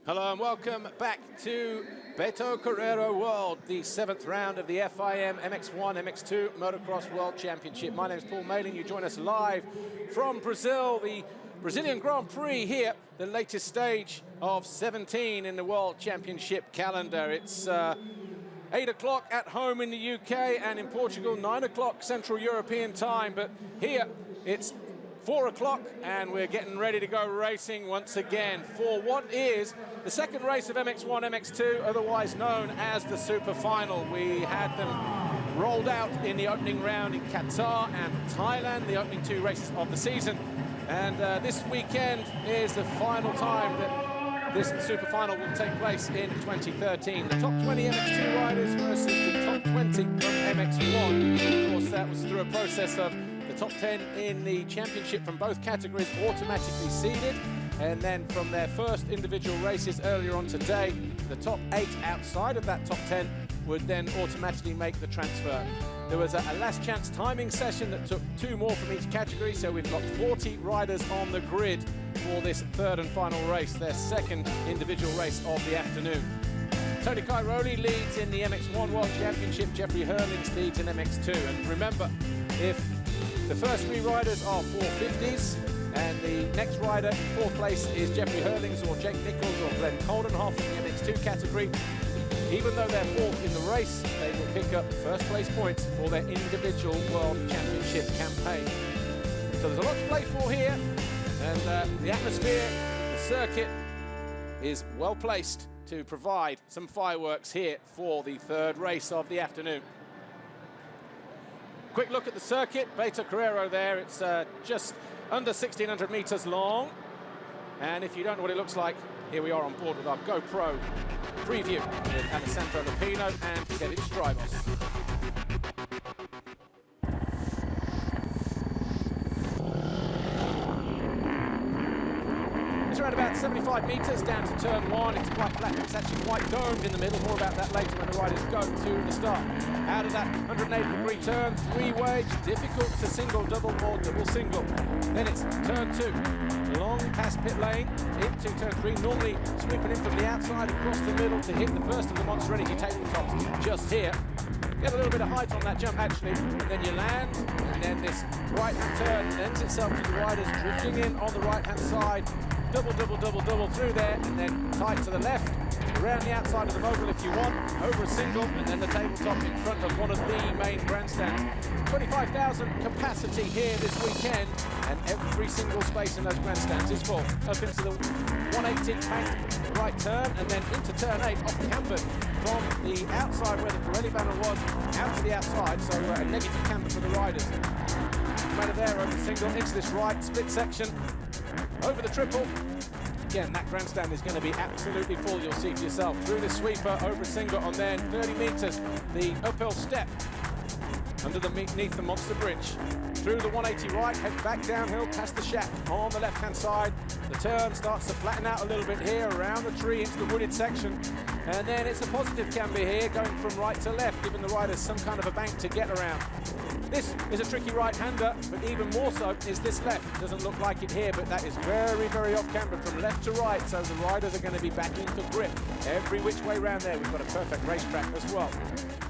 Hello and welcome back to Beto Carrero World, the 7th round of the FIM MX1, MX2 Motocross World Championship. My name is Paul Malin. You join us live from Brazil, the Brazilian Grand Prix here, the latest stage of 17 in the World Championship calendar. It's 8 o'clock at home in the UK and in Portugal, 9 o'clock Central European time. But here it's 4 o'clock and we're getting ready to go racing once again for what is the second race of MX1, MX2, otherwise known as the Superfinal. We had them rolled out in the opening round in Qatar and Thailand, the opening 2 races of the season. And this weekend is the final time that this Superfinal will take place in 2013. The top 20 MX2 riders versus the top 20 from MX1. Of course, that was through a process of the top 10 in the championship from both categories automatically seeded, and then from their first individual races earlier on today, the top 8 outside of that top 10 would then automatically make the transfer. There was a last chance timing session that took 2 more from each category, so we've got 40 riders on the grid for this third and final race, their second individual race of the afternoon. Tony Cairoli leads in the MX1 World Championship, Jeffrey Hurlings leads in MX2. And remember, if the first 3 riders are 450s, and the next rider in 4th place is Jeffrey Hurlings or Jake Nichols or Glenn Coldenhoff in the MX2 category. Even though they're 4th in the race, they will pick up first place points for their individual World Championship campaign. So there's a lot to play for here, and the atmosphere, the circuit is well placed to provide some fireworks here for the third race of the afternoon. Quick look at the circuit, Beto Carrero there. It's just under 1,600 meters long. And if you don't know what it looks like, here we are on board with our GoPro preview with Alessandro Lupino and Kevin Strybos. It's around about 75 meters down to turn 1. It's quite flat. It's actually quite domed in the middle. More about that later when the riders go to the start. Out of that 180-degree turn, 3-way, difficult to single, double, or double single. Then it's turn 2, long past pit lane, into turn 3, normally sweeping in from the outside across the middle to hit the first of the Monster Energy tabletops just here. Get a little bit of height on that jump actually, and then you land, and then this right-hand turn lends itself to the riders drifting in on the right-hand side. Double, double, double, double through there, and then tight to the left, around the outside of the mogul if you want, over a single, and then the tabletop in front of one of the main grandstands. 25,000 capacity here this weekend, and every single space in those grandstands is full. Up into the 180 bank right turn, and then into turn 8 off the camber from the outside where the Pirelli banner was, out to the outside, so a negative camber for the riders. Out of there, over the single, into this right split section, over the triple. Again, that grandstand is going to be absolutely full, you'll see for yourself. Through the sweeper, over a single, and then 30 meters, the uphill step underneath the Monster Bridge. Through the 180 right, head back downhill past the shack on the left-hand side. The turn starts to flatten out a little bit here, around the tree into the wooded section. And then it's a positive camber here, going from right to left, giving the riders some kind of a bank to get around. This is a tricky right-hander, but even more so is this left. Doesn't look like it here, but that is very, very off-camber from left to right, so the riders are going to be backing for grip every which way around there. We've got a perfect racetrack as well.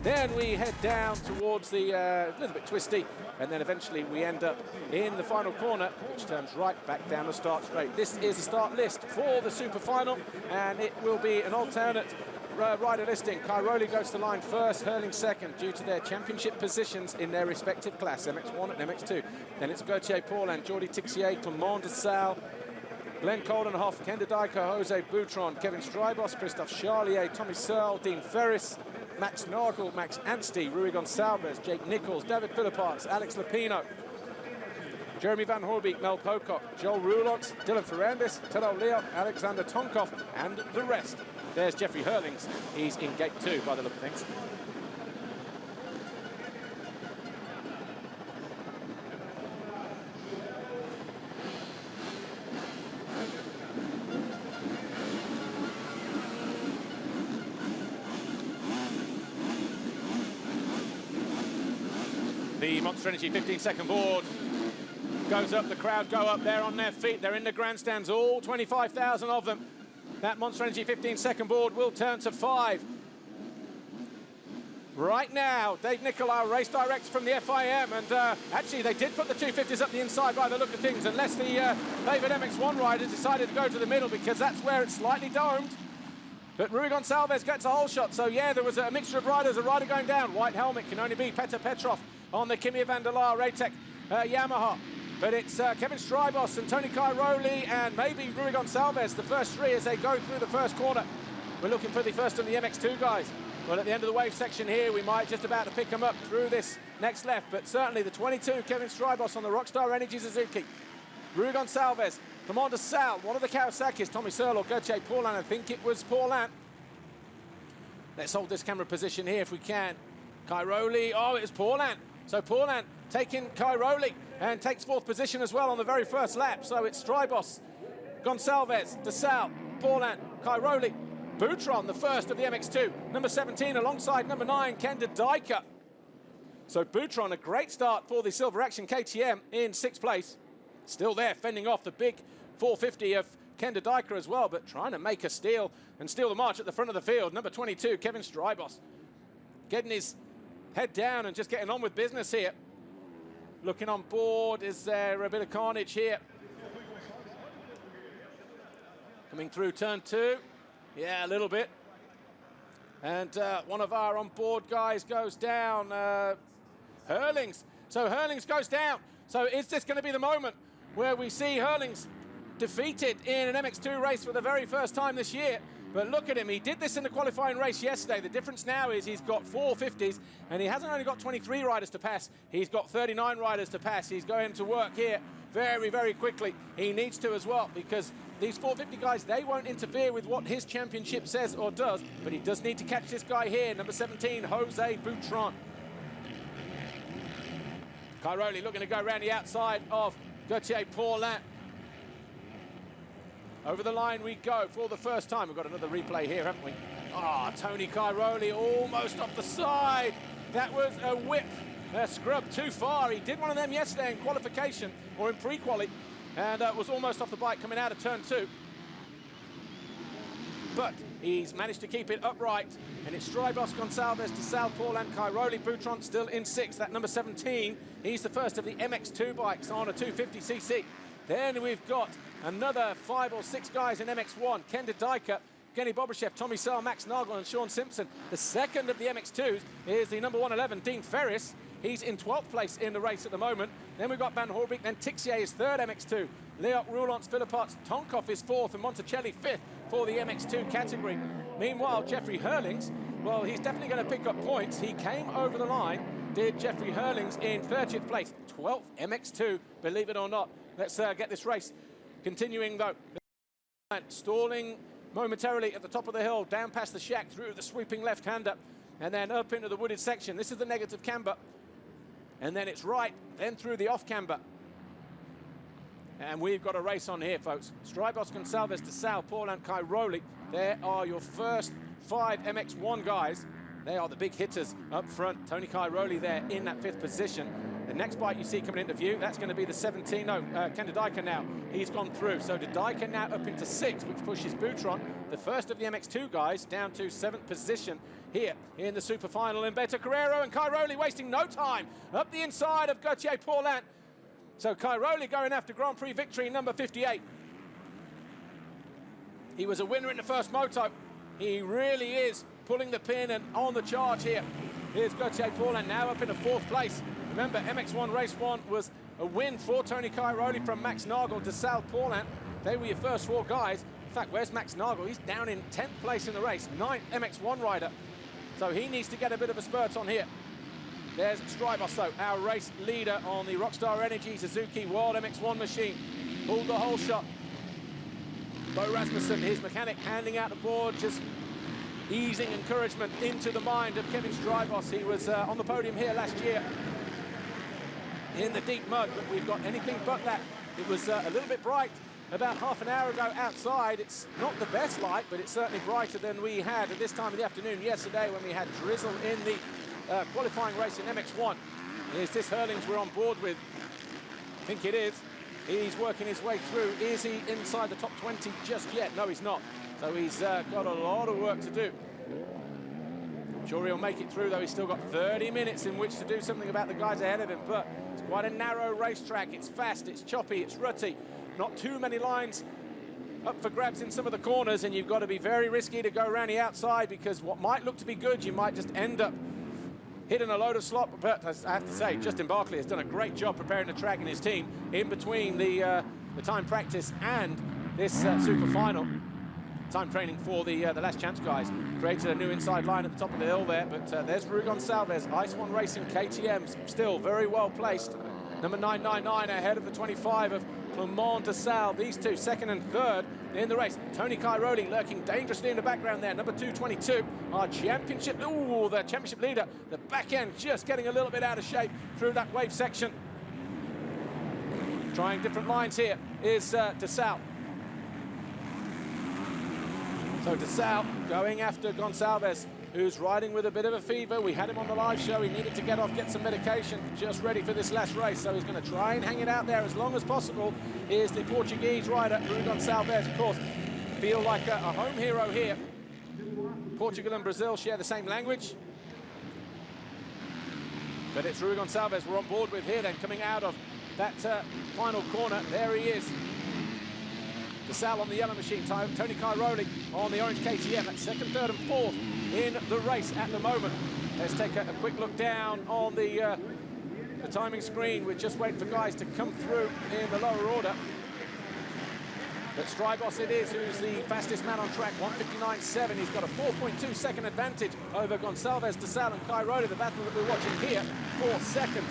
Then we head down towards the little bit twisty, and then eventually we end up in the final corner, which turns right back down the start straight. This is the start list for the Superfinal, and it will be an alternate rider listing. Cairoli goes to the line first, Hurling second, due to their championship positions in their respective class, MX1 and MX2. Then it's Gauthier Paul and Jordi Tixier, Clement de Sal, Glenn Coldenhoff, Ken Dyker, Jose Boutron, Kevin Strybos, Christophe Charlier, Tommy Searle, Dean Ferris, Max Nagel, Max Anstey, Rui Gonçalves, Jake Nichols, David Philipparts, Alex Lupino, Jeremy Van Hoorbeek, Mel Pocock, Joel Roulot, Dylan Ferrandis, Tadao Leop, Alexander Tonkov, and the rest. There's Jeffrey Hurlings. He's in gate 2 by the look of things. The Monster Energy 15-second board goes up, the crowd go up, they're on their feet, they're in the grandstands, all 25,000 of them. That Monster Energy 15-second board will turn to 5. Right now, Dave Nicolau, race director from the FIM, and actually they did put the 250s up the inside by the look of things, unless the favoured MX1 riders decided to go to the middle, because that's where it's slightly domed. But Rui Gonçalves gets a whole shot, so yeah, there was a mixture of riders, a rider going down. White helmet can only be Petr Petrov on the Kimi van der Laar Raytec Yamaha. But it's Kevin Strybos and Tony Cairoli and maybe Rui Gonçalves, the first 3 as they go through the first corner. We're looking for the first of the MX2 guys. Well, at the end of the wave section here, we might just about to pick them up through this next left, but certainly the 22, Kevin Strybos on the Rockstar Energy Suzuki. Rui Gonçalves, Commander Sal, one of the Kawasaki's, Tommy Searle or Gauthier Paulin, I think it was Paulin. Let's hold this camera position here if we can. Cairoli, oh, it was Paulin. So Paulin taking Cairoli and takes 4th position as well on the very first lap. So it's Strybos, Gonçalves, De Sal, Paulin, Cairoli, Boutron, the first of the MX2. Number 17 alongside number 9, Kenda Dijker. So Boutron, a great start for the Silver Action KTM in 6th place. Still there, fending off the big 450 of Kenda Dijker as well, but trying to make a steal and steal the march at the front of the field. Number 22, Kevin Strybos, getting his head down and just getting on with business here. Looking on board, is there a bit of carnage here? Coming through turn 2. Yeah, a little bit. And one of our on-board guys goes down, Hurlings. So Hurlings goes down. So is this going to be the moment where we see Hurlings defeated in an MX2 race for the very first time this year? But look at him, he did this in the qualifying race yesterday. The difference now is he's got 4 50s, and he hasn't only got 23 riders to pass, he's got 39 riders to pass. He's going to work here very, very quickly. He needs to as well, because these 450 guys, they won't interfere with what his championship says or does, but he does need to catch this guy here, number 17, Jose Boutron. Cairoli looking to go around the outside of Gauthier Paulin. Over the line we go for the first time. We've got another replay here, haven't we? Ah, Tony Cairoli almost off the side. That was a whip, a scrub too far. He did one of them yesterday in qualification, or in pre-quali, and was almost off the bike coming out of turn 2. But he's managed to keep it upright, and it's Strybos, Gonçalves, De Sal, Paulin, Cairoli, Boutron still in 6th. That number 17, he's the first of the MX2 bikes on a 250cc. Then we've got another 5 or 6 guys in MX1. Kenda Dijker, Kenny Bobashev, Tommy Searle, Max Nagel, and Sean Simpson. The second of the MX2s is the number 111, Dean Ferris. He's in 12th place in the race at the moment. Then we've got Van Horbeek, then Tixier is 3rd MX2. Leok, Roulants, Philippots, Tonkov is 4th, and Monticelli 5th for the MX2 category. Meanwhile, Jeffrey Hurlings, well, he's definitely going to pick up points. He came over the line, did Jeffrey Hurlings in 30th place, 12th MX2, believe it or not. Let's get this race continuing, though. Stalling momentarily at the top of the hill, down past the shack, through the sweeping left-hander, and then up into the wooded section. This is the negative camber. And then it's right, then through the off-camber. And we've got a race on here, folks. Strybos, Gonçalves, De Sal, Paul, and Cairoli. There are your first 5 MX1 guys. They are the big hitters up front. Tony Cairoli there in that 5th position. The next bike you see coming into view, that's going to be the 17, Kenda Dijker now. He's gone through. So De Dijker now up into 6th, which pushes Boutron, the first of the MX2 guys, down to 7th position here in the Superfinal. And Beto Carrero and Cairoli wasting no time up the inside of Gauthier Paulin. So Cairoli going after Grand Prix victory number 58. He was a winner in the first moto. He really is pulling the pin and on the charge here. Here's Gauthier Paulin now up in the 4th place. Remember, MX1 Race 1 was a win for Tony Cairoli from Max Nagel to Sal Paulin. They were your first 4 guys. In fact, where's Max Nagel? He's down in 10th place in the race, 9th MX1 rider. So he needs to get a bit of a spurt on here. There's Strybos, though, our race leader on the Rockstar Energy Suzuki World MX1 machine. Pulled the whole shot. Bo Rasmussen, his mechanic, handing out the board, just easing encouragement into the mind of Kevin Strybos. He was on the podium here last year in the deep mud, but we've got anything but that. It was a little bit bright about half an hour ago outside. It's not the best light, but it's certainly brighter than we had at this time of the afternoon yesterday when we had drizzle in the qualifying race in MX1. Is this Hurlings we're on board with? I think it is. He's working his way through. Is he inside the top 20 just yet? No, he's not. So he's got a lot of work to do. I'm sure he'll make it through, though. He's still got 30 minutes in which to do something about the guys ahead of him. But it's quite a narrow racetrack. It's fast, it's choppy, it's rutty. Not too many lines up for grabs in some of the corners, and you've got to be very risky to go around the outside, because what might look to be good, you might just end up hitting a load of slop. But I have to say, Justin Barkley has done a great job preparing the track and his team in between the time practice and this super final. Time training for the last chance guys. Created a new inside line at the top of the hill there, but there's Rui Gonçalves, Ice One Racing KTM, still very well placed. Number 999 ahead of the 25 of Clement de Sal. These two, second and third in the race. Tony Cairoli lurking dangerously in the background there. Number 222, our championship, the championship leader. The back end just getting a little bit out of shape through that wave section. Trying different lines here is de Sal. So de Sal going after Gonçalves, who's riding with a bit of a fever. We had him on the live show. He needed to get off, get some medication, just ready for this last race. So he's going to try and hang it out there as long as possible. Here's the Portuguese rider, Rui Gonçalves, of course. Feel like a home hero here. Portugal and Brazil share the same language. But it's Rui Gonçalves we're on board with here then, coming out of that final corner. There he is. De Sal on the yellow machine, Tony Cairoli on the orange KTM. That's second, third and fourth in the race at the moment. Let's take a quick look down on the timing screen. We're just waiting for guys to come through in the lower order. But Strybos it is who's the fastest man on track, 1:59.7. He's got a 4.2 second advantage over Gonçalves, de Sal and Cairoli. The battle that we're watching here for second.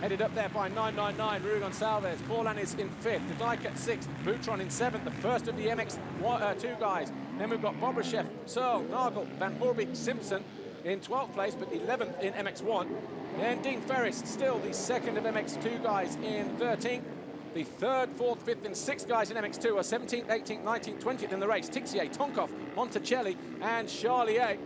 Headed up there by 999, Rui Gonçalves. Paulin is in fifth, the Dyke at sixth, Boutron in seventh, the first of the MX2 guys. Then we've got Bobryshev, Searle, Nagel, Van Hoorbeek, Simpson in 12th place, but 11th in MX1. Then Dean Ferris, still the second of MX2 guys in 13th. The third, fourth, fifth, and sixth guys in MX2 are 17th, 18th, 19th, 20th in the race. Tixier, Tonkov, Monticelli, and Charlier.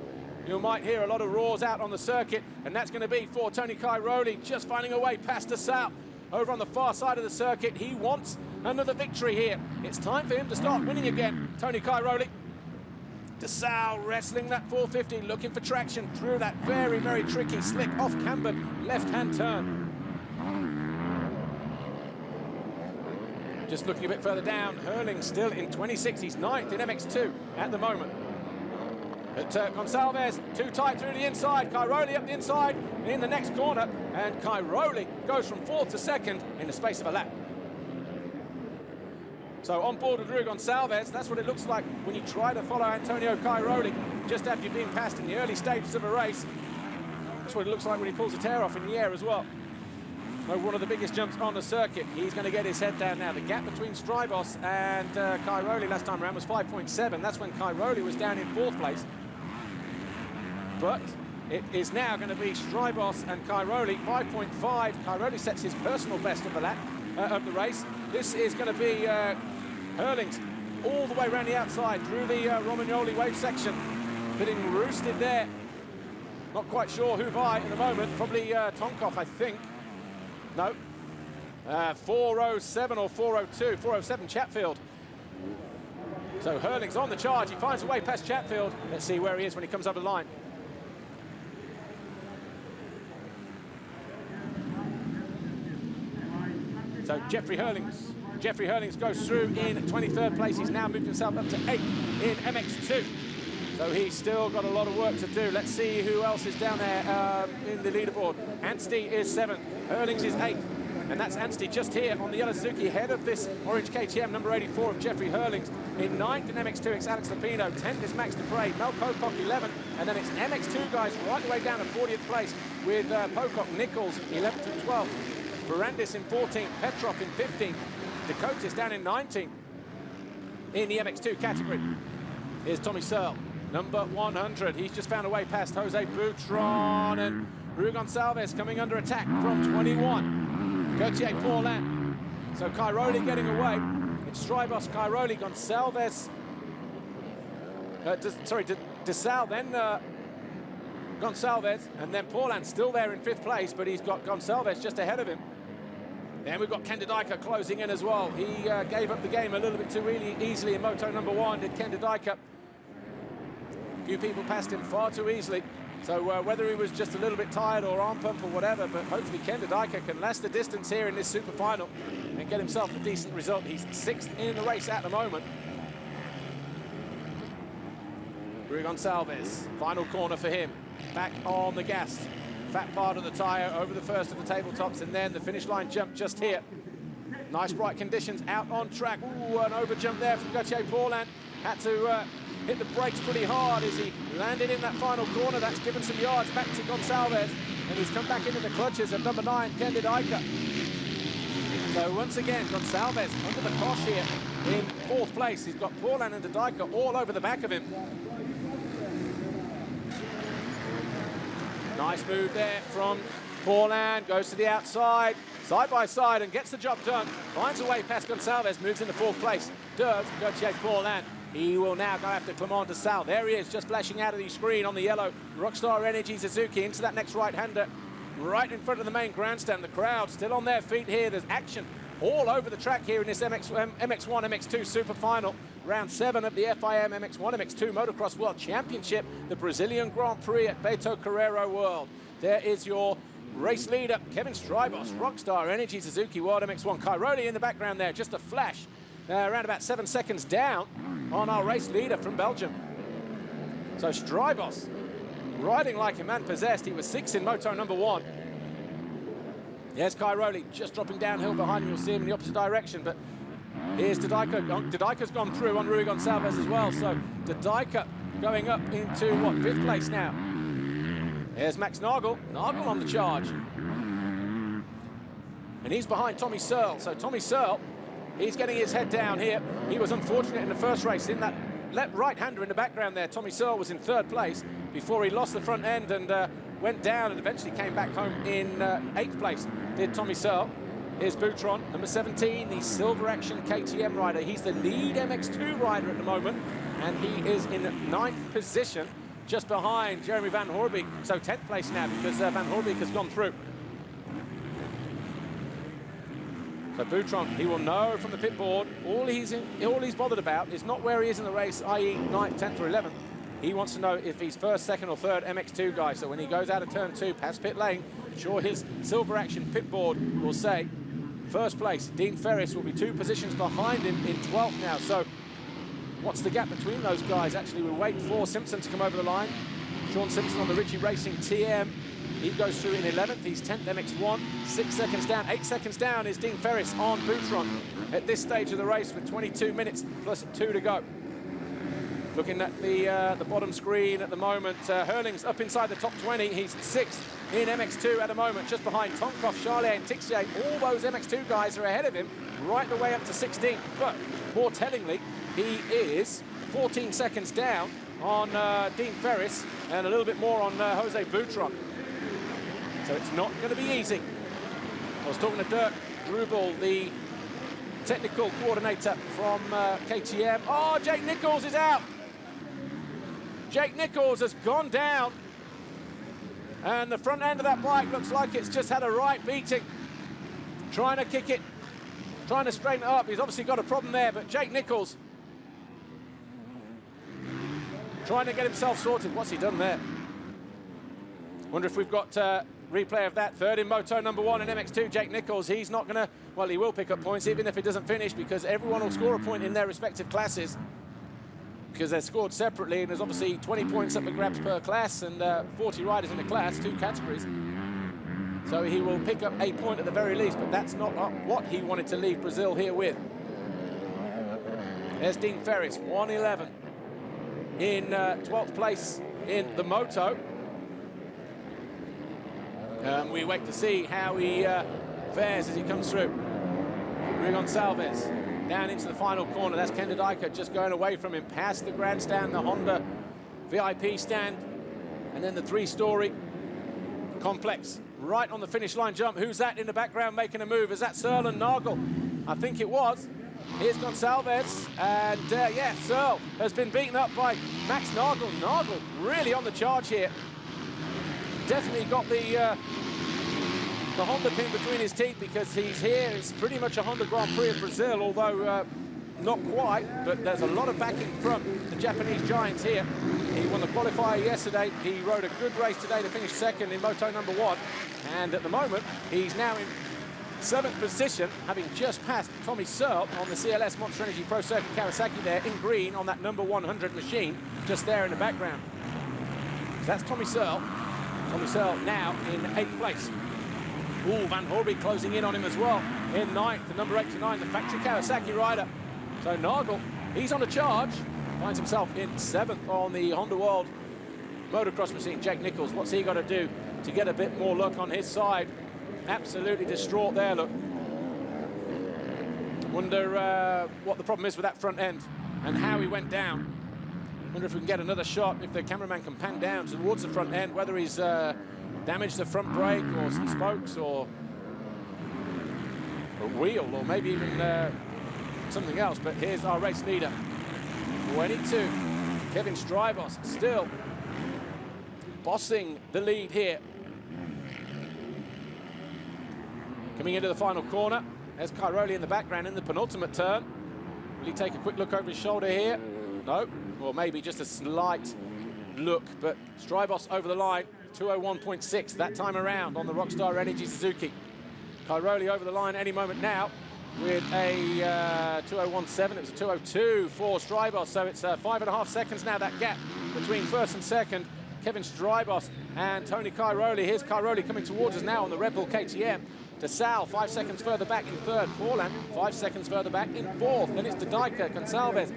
You might hear a lot of roars out on the circuit, and that's going to be for Tony Cairoli, just finding a way past de Sal. Over on the far side of the circuit, he wants another victory here. It's time for him to start winning again, Tony Cairoli. De Sal wrestling that 450, looking for traction through that very, very tricky, slick, off-cambered left-hand turn. Just looking a bit further down, Hurling still in 26th. He's 9th in MX2 at the moment. But Gonçalves too tight through the inside. Cairoli up the inside in the next corner, and Cairoli goes from fourth to second in the space of a lap. So on board with Rui Gonçalves, that's what it looks like when you try to follow Antonio Cairoli just after you've been passed in the early stages of a race. That's what it looks like when he pulls a tear off in the air as well. One of the biggest jumps on the circuit. He's going to get his head down now. The gap between Strybos and Cairoli last time around was 5.7. That's when Cairoli was down in fourth place. But it is now going to be Strybos and Cairoli, 5.5. Cairoli sets his personal best of the lap of the race. This is going to be Hurlings all the way around the outside through the Romagnoli wave section, getting roosted there. Not quite sure who by at the moment. Probably Tonkov, I think. No. 407 or 402. 407 Chatfield. So Hurling's on the charge. He finds a way past Chatfield. Let's see where he is when he comes over the line. So Jeffrey Hurlings goes through in 23rd place. He's now moved himself up to 8th in MX2. So he's still got a lot of work to do. Let's see who else is down there in the leaderboard. Anstey is 7th, Hurlings is 8th. And that's Anstey just here on the yellow Suzuki, ahead of this orange KTM, number 84 of Jeffrey Hurlings. In 9th in MX2, it's Alex Lupino. 10th is Max Dupre, Mel Pocock 11th. And then it's MX2 guys right the way down to 40th place with Pocock, Nichols 11th and 12th. Barandis in 14th, Petrov in 15th. Dakotas down in 19th in the MX2 category. Here's Tommy Searle, number 100. He's just found a way past Jose Boutron, and Rui Gonçalves coming under attack from 21. Gauthier Paulin. So Cairoli getting away. It's Strybos, Cairoli, Gonçalves. De Sal then Gonçalves, and then Paulhan still there in 5th place, but he's got Gonçalves just ahead of him. Then we've got Ken de Dijker closing in as well. He gave up the game a little bit too really easily in Moto number 1, did Ken de Dijker. A few people passed him far too easily. So whether he was just a little bit tired or arm pump or whatever, but hopefully Ken de Dijker can last the distance here in this super final and get himself a decent result. He's 6th in the race at the moment. Rui Gonçalves, final corner for him. Back on the gas. Fat part of the tyre over the first of the tabletops, and then the finish line jump just here. Nice bright conditions out on track. Ooh, an over jump there from Gauthier Paulhan. Had to hit the brakes pretty hard as he landed in that final corner. That's given some yards back to Gonçalves, and he's come back into the clutches of number 9, Ken de Dijker. So once again, Gonçalves under the cosh here in 4th place. He's got Paulhan and de Dijker all over the back of him. Nice move there from Paulhan, goes to the outside, side by side, and gets the job done. Finds a way past Gonçalves, moves into 4th place. Does Gauthier Paulhan. He will now go after Clement de Sal. There he is, just flashing out of the screen on the yellow. Rockstar Energy Suzuki into that next right-hander, right in front of the main grandstand. The crowd still on their feet here. There's action all over the track here in this MX1, MX2 Super Final. Round 7 of the FIM MX1, MX2 Motocross World Championship, the Brazilian Grand Prix at Beto Carreiro World. There is your race leader, Kevin Strybos, Rockstar Energy Suzuki World MX1. Cairoli in the background there, just a flash. Around about 7 seconds down on our race leader from Belgium. So Strybos riding like a man possessed. He was 6th in Moto number 1. Yes, Cairoli just dropping downhill behind him. You'll see him in the opposite direction, but here's de Dijker. De Dijker's gone through on Rui Gonçalves as well, so de Dijker going up into, what, 5th place now. Here's Max Nagel. Nagel on the charge. And he's behind Tommy Searle. So Tommy Searle, he's getting his head down here. He was unfortunate in the first race. In that right-hander in the background there, Tommy Searle was in 3rd place before he lost the front end and went down and eventually came back home in 8th place, did Tommy Searle. Here's Boutron, number 17, the Silver Action KTM rider. He's the lead MX2 rider at the moment, and he is in 9th position, just behind Jeremy Van Hoorbeek. So 10th place now because Van Hoorbeek has gone through. So Boutron, he will know from the pit board, all he's bothered about is not where he is in the race, i.e. 9th, 10th or 11th. He wants to know if he's 1st, 2nd or 3rd MX2 guy. So when he goes out of turn 2 past pit lane, sure his Silver Action pit board will say 1st place. Dean Ferris will be 2 positions behind him in 12th now. So what's the gap between those guys? Actually, we'll wait for Simpson to come over the line. Sean Simpson on the Ritchie Racing TM. He goes through in 11th. He's 10th MX1. 6 seconds down. 8 seconds down is Dean Ferris on Boutron at this stage of the race with 22 minutes plus 2 to go. Looking at the bottom screen at the moment, Hurling's up inside the top 20. He's 6th in MX2 at the moment, just behind Tonkov, Charlier and Tixier. All those MX2 guys are ahead of him, right the way up to 16th. But more tellingly, he is 14 seconds down on Dean Ferris and a little bit more on Jose Boutron. So it's not going to be easy. I was talking to Dirk Rubel, the technical coordinator from KTM. Oh, Jake Nichols is out. Jake Nichols has gone down. And the front end of that bike looks like it's just had a right beating. Trying to kick it, trying to straighten it up. He's obviously got a problem there, but Jake Nichols trying to get himself sorted. What's he done there? Wonder if we've got replay of that. 3rd in Moto number 1 in MX2, Jake Nichols. He's not going to, well, he will pick up points even if he doesn't finish, because everyone will score a point in their respective classes because they're scored separately, and there's obviously 20 points up for grabs per class and 40 riders in the class, 2 categories. So he will pick up a point at the very least, but that's not what he wanted to leave Brazil here with. There's Dean Ferris, 1:11 in 12th place in the Moto. We wait to see how he fares as he comes through. Rui Gonçalves down into the final corner. That's Ken de Dijker just going away from him, past the grandstand, the Honda VIP stand, and then the 3-story complex right on the finish line jump. Who's that in the background making a move? Is that Searle and Nagel? I think it was. Here's Gonçalves, and yeah, Searle has been beaten up by Max Nagel. Nagel really on the charge here. definitely got the Honda pin between his teeth, because he's here. It's pretty much a Honda Grand Prix of Brazil, although not quite, but there's a lot of backing from the Japanese giants here. He won the qualifier yesterday. He rode a good race today to finish second in Moto number 1. And at the moment, he's now in 7th position, having just passed Tommy Searle on the CLS Monster Energy Pro Circuit Kawasaki there in green on that number 100 machine, just there in the background. So that's Tommy Searle. Tommy Searle now in 8th place. Ooh, Van Horby closing in on him as well. In 9th, the number 89, the factory Kawasaki rider. So Nagel, he's on a charge. Finds himself in 7th on the Honda World motocross machine. Jake Nichols, what's he got to do to get a bit more luck on his side? Absolutely distraught there, look. Wonder what the problem is with that front end and how he went down. Wonder if we can get another shot, if the cameraman can pan down towards the front end, whether he's damaged the front brake or some spokes or a wheel or maybe even something else. But here's our race leader, 22, Kevin Strybos, still bossing the lead here. Coming into the final corner, there's Cairoli in the background in the penultimate turn. Will he take a quick look over his shoulder here? No, or maybe just a slight look, but Strybos over the line, 201.6 that time around on the Rockstar Energy Suzuki. Cairoli over the line any moment now with a 201.7. It was a 202 for Strybos, so it's 5.5 seconds now, that gap between first and second. Kevin Strybos and Tony Cairoli. Here's Cairoli coming towards us now on the Red Bull KTM. To Sal, 5 seconds further back in 3rd. Paulin, 5 seconds further back in 4th. Then it's to Dijker, Gonsalves,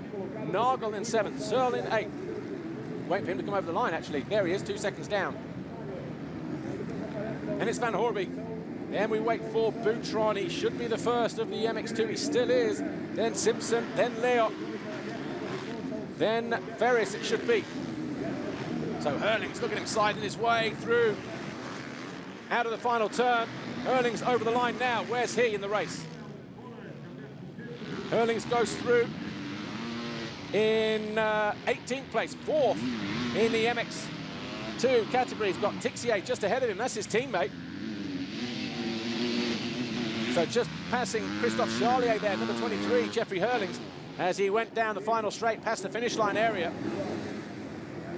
Nagel in 7th, Searle in 8th. Waiting for him to come over the line, actually. There he is, 2 seconds down. And it's Van Horby. Then we wait for Boutron. He should be the first of the MX2. He still is. Then Simpson, then Leok. Then Ferris, it should be. So Hurlings, look at him sliding his way through. Out of the final turn. Hurlings over the line now. Where's he in the race? Hurlings goes through in 18th place, 4th in the MX2 category. He's got Tixier just ahead of him. That's his teammate. So just passing Christophe Charlier there, number 23, Jeffrey Hurlings, as he went down the final straight past the finish line area.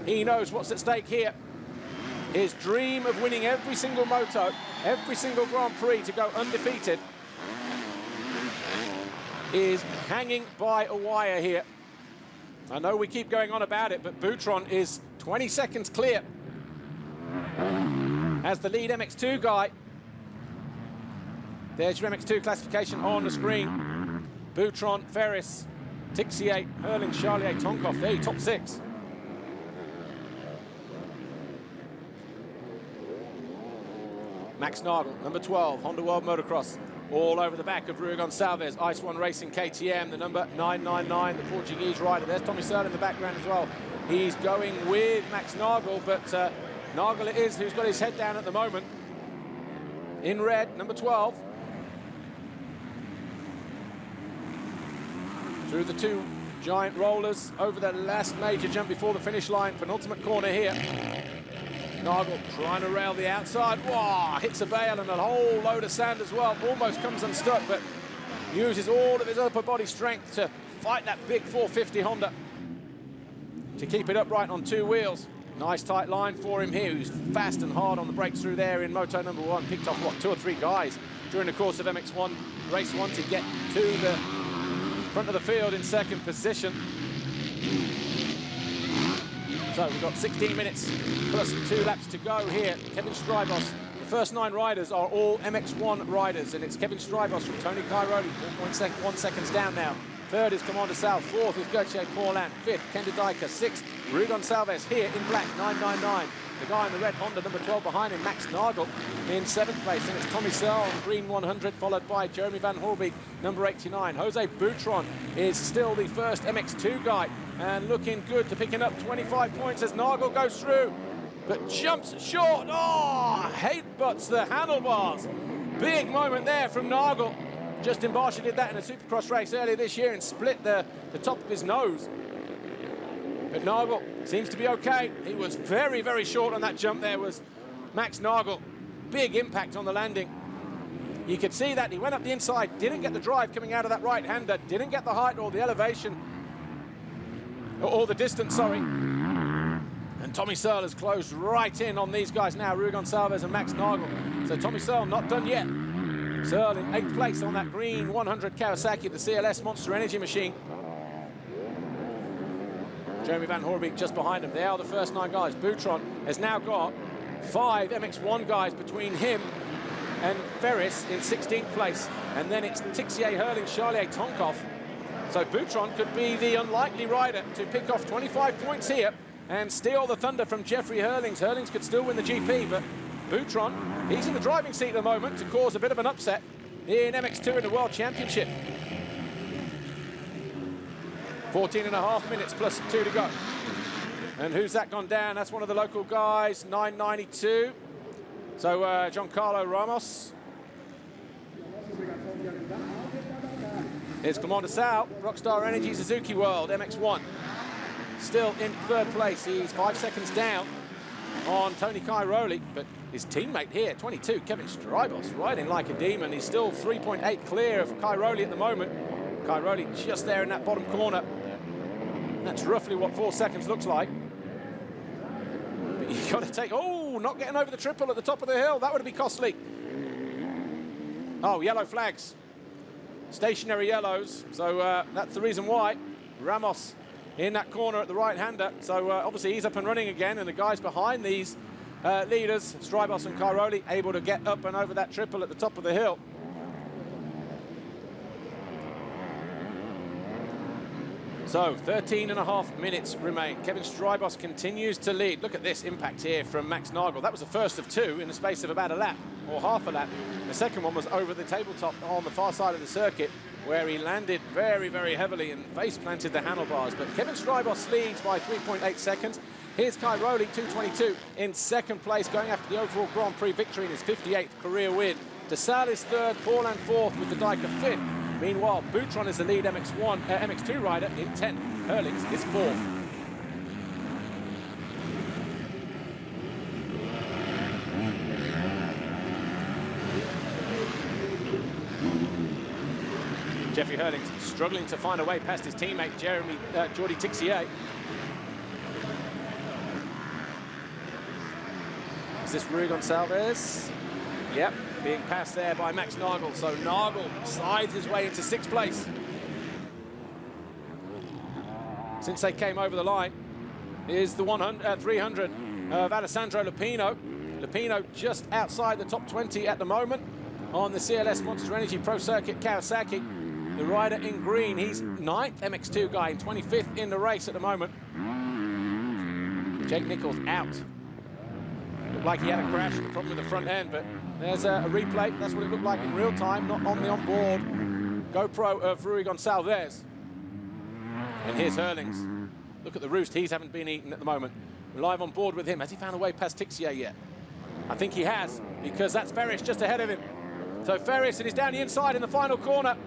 He knows what's at stake here. His dream of winning every single moto, every single Grand Prix to go undefeated is hanging by a wire here. I know we keep going on about it, but Boutron is 20 seconds clear as the lead MX2 guy. There's your MX2 classification on the screen. Boutron, Ferris, Tixier, Hurling, Charlier, Tonkov, there, top 6. Max Nagel, number 12, Honda World Motocross, all over the back of Rui Gonçalves, Ice One Racing KTM, the number 999, the Portuguese rider. There's Tommy Searle in the background as well. He's going with Max Nagel, but Nagel it is who's got his head down at the moment. In red, number 12. Through the 2 giant rollers, over the last major jump before the finish line, penultimate corner here. Nagel trying to rail the outside. Wow, hits a bale and a whole load of sand as well. Almost comes unstuck, but uses all of his upper body strength to fight that big 450 Honda to keep it upright on 2 wheels. Nice tight line for him here, who's fast and hard on the brakes through there in Moto number 1. Picked off, what, 2 or 3 guys during the course of MX1 race 1 to get to the front of the field in 2nd position. So we've got 16 minutes plus 2 laps to go here. Kevin Strybos. The first 9 riders are all MX1 riders, and it's Kevin Strybos from Tony Cairoli, 4.1 seconds down now. 3rd is Commander Sal. 4th is Gertje Paulin. 5th, Kenda Dijker. 6th, Rui Gonçalves here in black, 999. The guy in the red Honda, number 12 behind him, Max Nagel in 7th place. And it's Tommy Searle on green 100, followed by Jeremy Van Horby, number 89. Jose Boutron is still the first MX2 guy and looking good to picking up 25 points as Nagel goes through, but jumps short. Oh, headbutts the handlebars. Big moment there from Nagel. Justin Barsha did that in a Supercross race earlier this year and split the top of his nose. But Nagel seems to be okay. He was very, very short on that jump there. Was Max Nagel, big impact on the landing. You could see that he went up the inside, didn't get the drive coming out of that right-hander, didn't get the height or the elevation, or the distance, sorry. And Tommy Searle has closed right in on these guys now, Rui Gonçalves and Max Nagel. So Tommy Searle not done yet. Searle in 8th place on that green 100 Kawasaki, the CLS Monster Energy machine. Jeremy Van Hoorbeek just behind him. They are the first 9 guys. Boutron has now got 5 MX1 guys between him and Ferris in 16th place. And then it's Tixier, Hurling, Charlier, Tonkov. So Boutron could be the unlikely rider to pick off 25 points here and steal the thunder from Jeffrey Hurlings. Hurlings could still win the GP, but Boutron, he's in the driving seat at the moment to cause a bit of an upset in MX2 in the World Championship. 14.5 minutes plus 2 to go. And who's that gone down? That's one of the local guys, 992. So Giancarlo Ramos. Here's Clement de Sal, Rockstar Energy Suzuki World, MX1. Still in 3rd place. He's 5 seconds down on Tony Cairoli, but his teammate here, 22, Kevin Strybos, riding like a demon. He's still 3.8 clear of Cairoli at the moment. Cairoli just there in that bottom corner. That's roughly what 4 seconds looks like. But you've got to take, oh, not getting over the triple at the top of the hill. That would be costly. Oh, yellow flags. Stationary yellows. So that's the reason why. Ramos in that corner at the right-hander. So obviously he's up and running again, and the guys behind these leaders, Strybos and Cairoli, able to get up and over that triple at the top of the hill. So 13.5 minutes remain. Kevin Strybos continues to lead. Look at this impact here from Max Nagel. That was the first of 2 in the space of about a lap, or half a lap. The second one was over the tabletop on the far side of the circuit, where he landed very, very heavily and face-planted the handlebars. But Kevin Strybos leads by 3.8 seconds. Here's Cairoli, 2:22, in 2nd place, going after the overall Grand Prix victory in his 58th career win. De Sal is 3rd, Paulin 4th, with the Dyker 5th. Meanwhile, Boutron is the lead MX2 rider in 10th. Hurlings is 4th. Jeffrey Hurlings struggling to find a way past his teammate, Jordi Tixier. Is this Rui Gonçalves? Yep, being passed there by Max Nagel. So Nagel slides his way into 6th place. Since they came over the line is the 300 of Alessandro Lupino. Lupino just outside the top 20 at the moment on the CLS Monster Energy Pro Circuit Kawasaki. The rider in green, he's 9th MX2 guy, 25th in the race at the moment. Jake Nichols out. Looked like he had a crash, problem with the front end, but there's a replay. That's what it looked like in real time, not on the onboard GoPro of Rui Gonçalves. And here's Hurlings. Look at the roost he's haven't been eaten at the moment. We're live on board with him. Has he found a way past Tixier yet? I think he has, because that's Ferris just ahead of him. So Ferris, and he's down the inside in the final corner.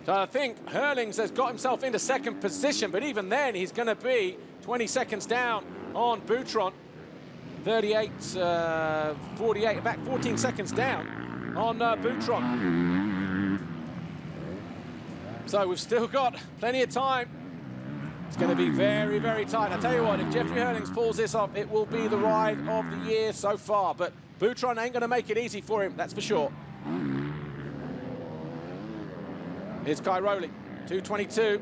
So I think Hurlings has got himself into 2nd position, but even then he's going to be 20 seconds down on Boutron. 38, 48, back 14 seconds down on Boutron. So we've still got plenty of time. It's going to be very, very tight. I tell you what, if Jeffrey Hurlings pulls this off, it will be the ride of the year so far. But Boutron ain't going to make it easy for him, that's for sure. Here's Cairoli, 2:22.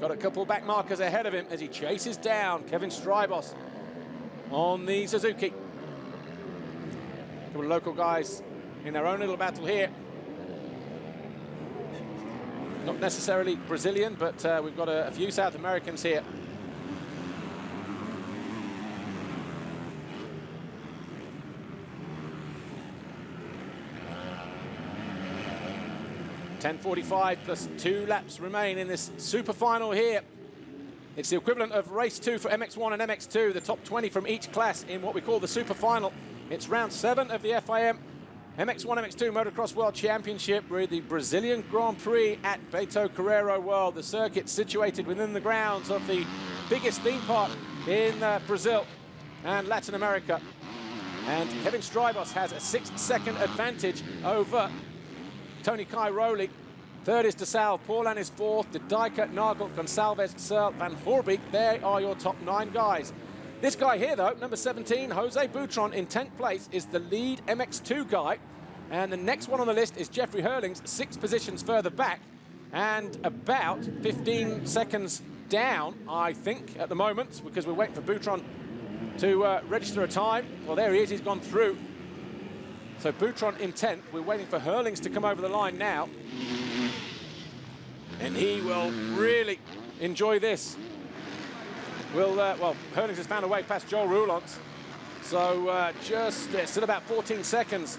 Got a couple back markers ahead of him as he chases down Kevin Strybos on the Suzuki. A couple of local guys in their own little battle here. Not necessarily Brazilian, but we've got a few South Americans here. .10:45 plus 2 laps remain in this super final here. It's the equivalent of race 2 for MX1 and MX2, the top 20 from each class in what we call the super final. It's round 7 of the FIM MX1, MX2 Motocross World Championship with the Brazilian Grand Prix at Beto Carreiro World, the circuit situated within the grounds of the biggest theme park in Brazil. and Latin America. And Kevin Strybos has a 6-second advantage over Tony Cairoli. Third is De Sal, Paulin is fourth, De Dijker, Nagel, Gonçalves, Searle, Van Hoorbeek. They are your top 9 guys. This guy here, though, number 17, Jose Boutron, in 10th place, is the lead MX2 guy. And the next one on the list is Jeffrey Hurlings, 6 positions further back, and about 15 seconds down, I think, at the moment, because we're waiting for Boutron to register a time. Well, there he is, he's gone through. So Boutron in 10th. We're waiting for Hurlings to come over the line now. And he will really enjoy this. Well, Hurlings has found a way past Joel Roulant. So it's still about 14 seconds.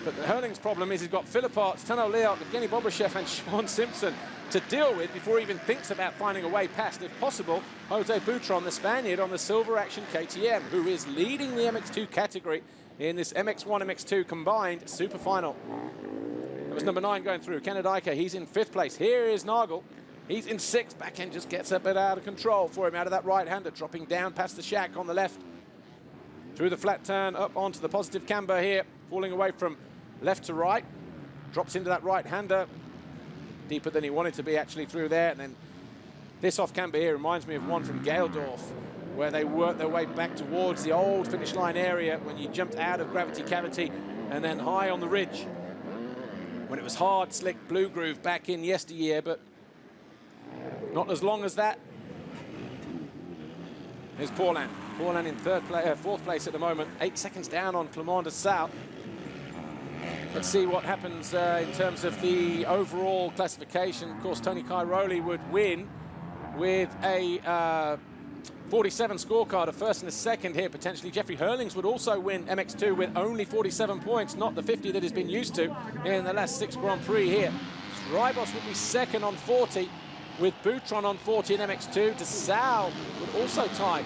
But Hurlings' problem is he's got Philipp Arts, Tano Leok, Evgeny Bobashev and Sean Simpson to deal with before he even thinks about finding a way past, if possible, Jose Boutron, the Spaniard on the Silver Action KTM, who is leading the MX2 category in this MX1, MX2 combined super final. That was number 9 going through. Ken Dijker, he's in 5th place. Here is Nagel. He's in 6th. Back end just gets a bit out of control for him out of that right-hander, dropping down past the shack on the left. Through the flat turn, up onto the positive camber here, falling away from left to right. Drops into that right-hander. Deeper than he wanted to be actually through there. And then this off camber here reminds me of one from Geldorf, where they worked their way back towards the old finish line area when you jumped out of gravity cavity and then high on the ridge. When it was hard, slick blue groove back in yesteryear, but not as long as that. Here's Paulin. Paulin in 4th place at the moment, 8 seconds down on Clément de Sal. Let's see what happens in terms of the overall classification. Of course, Tony Cairoli would win with a 47 scorecard, a first and a second here, potentially. Jeffrey Hurlings would also win MX2 with only 47 points, not the 50 that he's been used to in the last 6 Grand Prix here. Strybos would be second on 40, with Boutron on 40 in MX2. De Sal would also tie.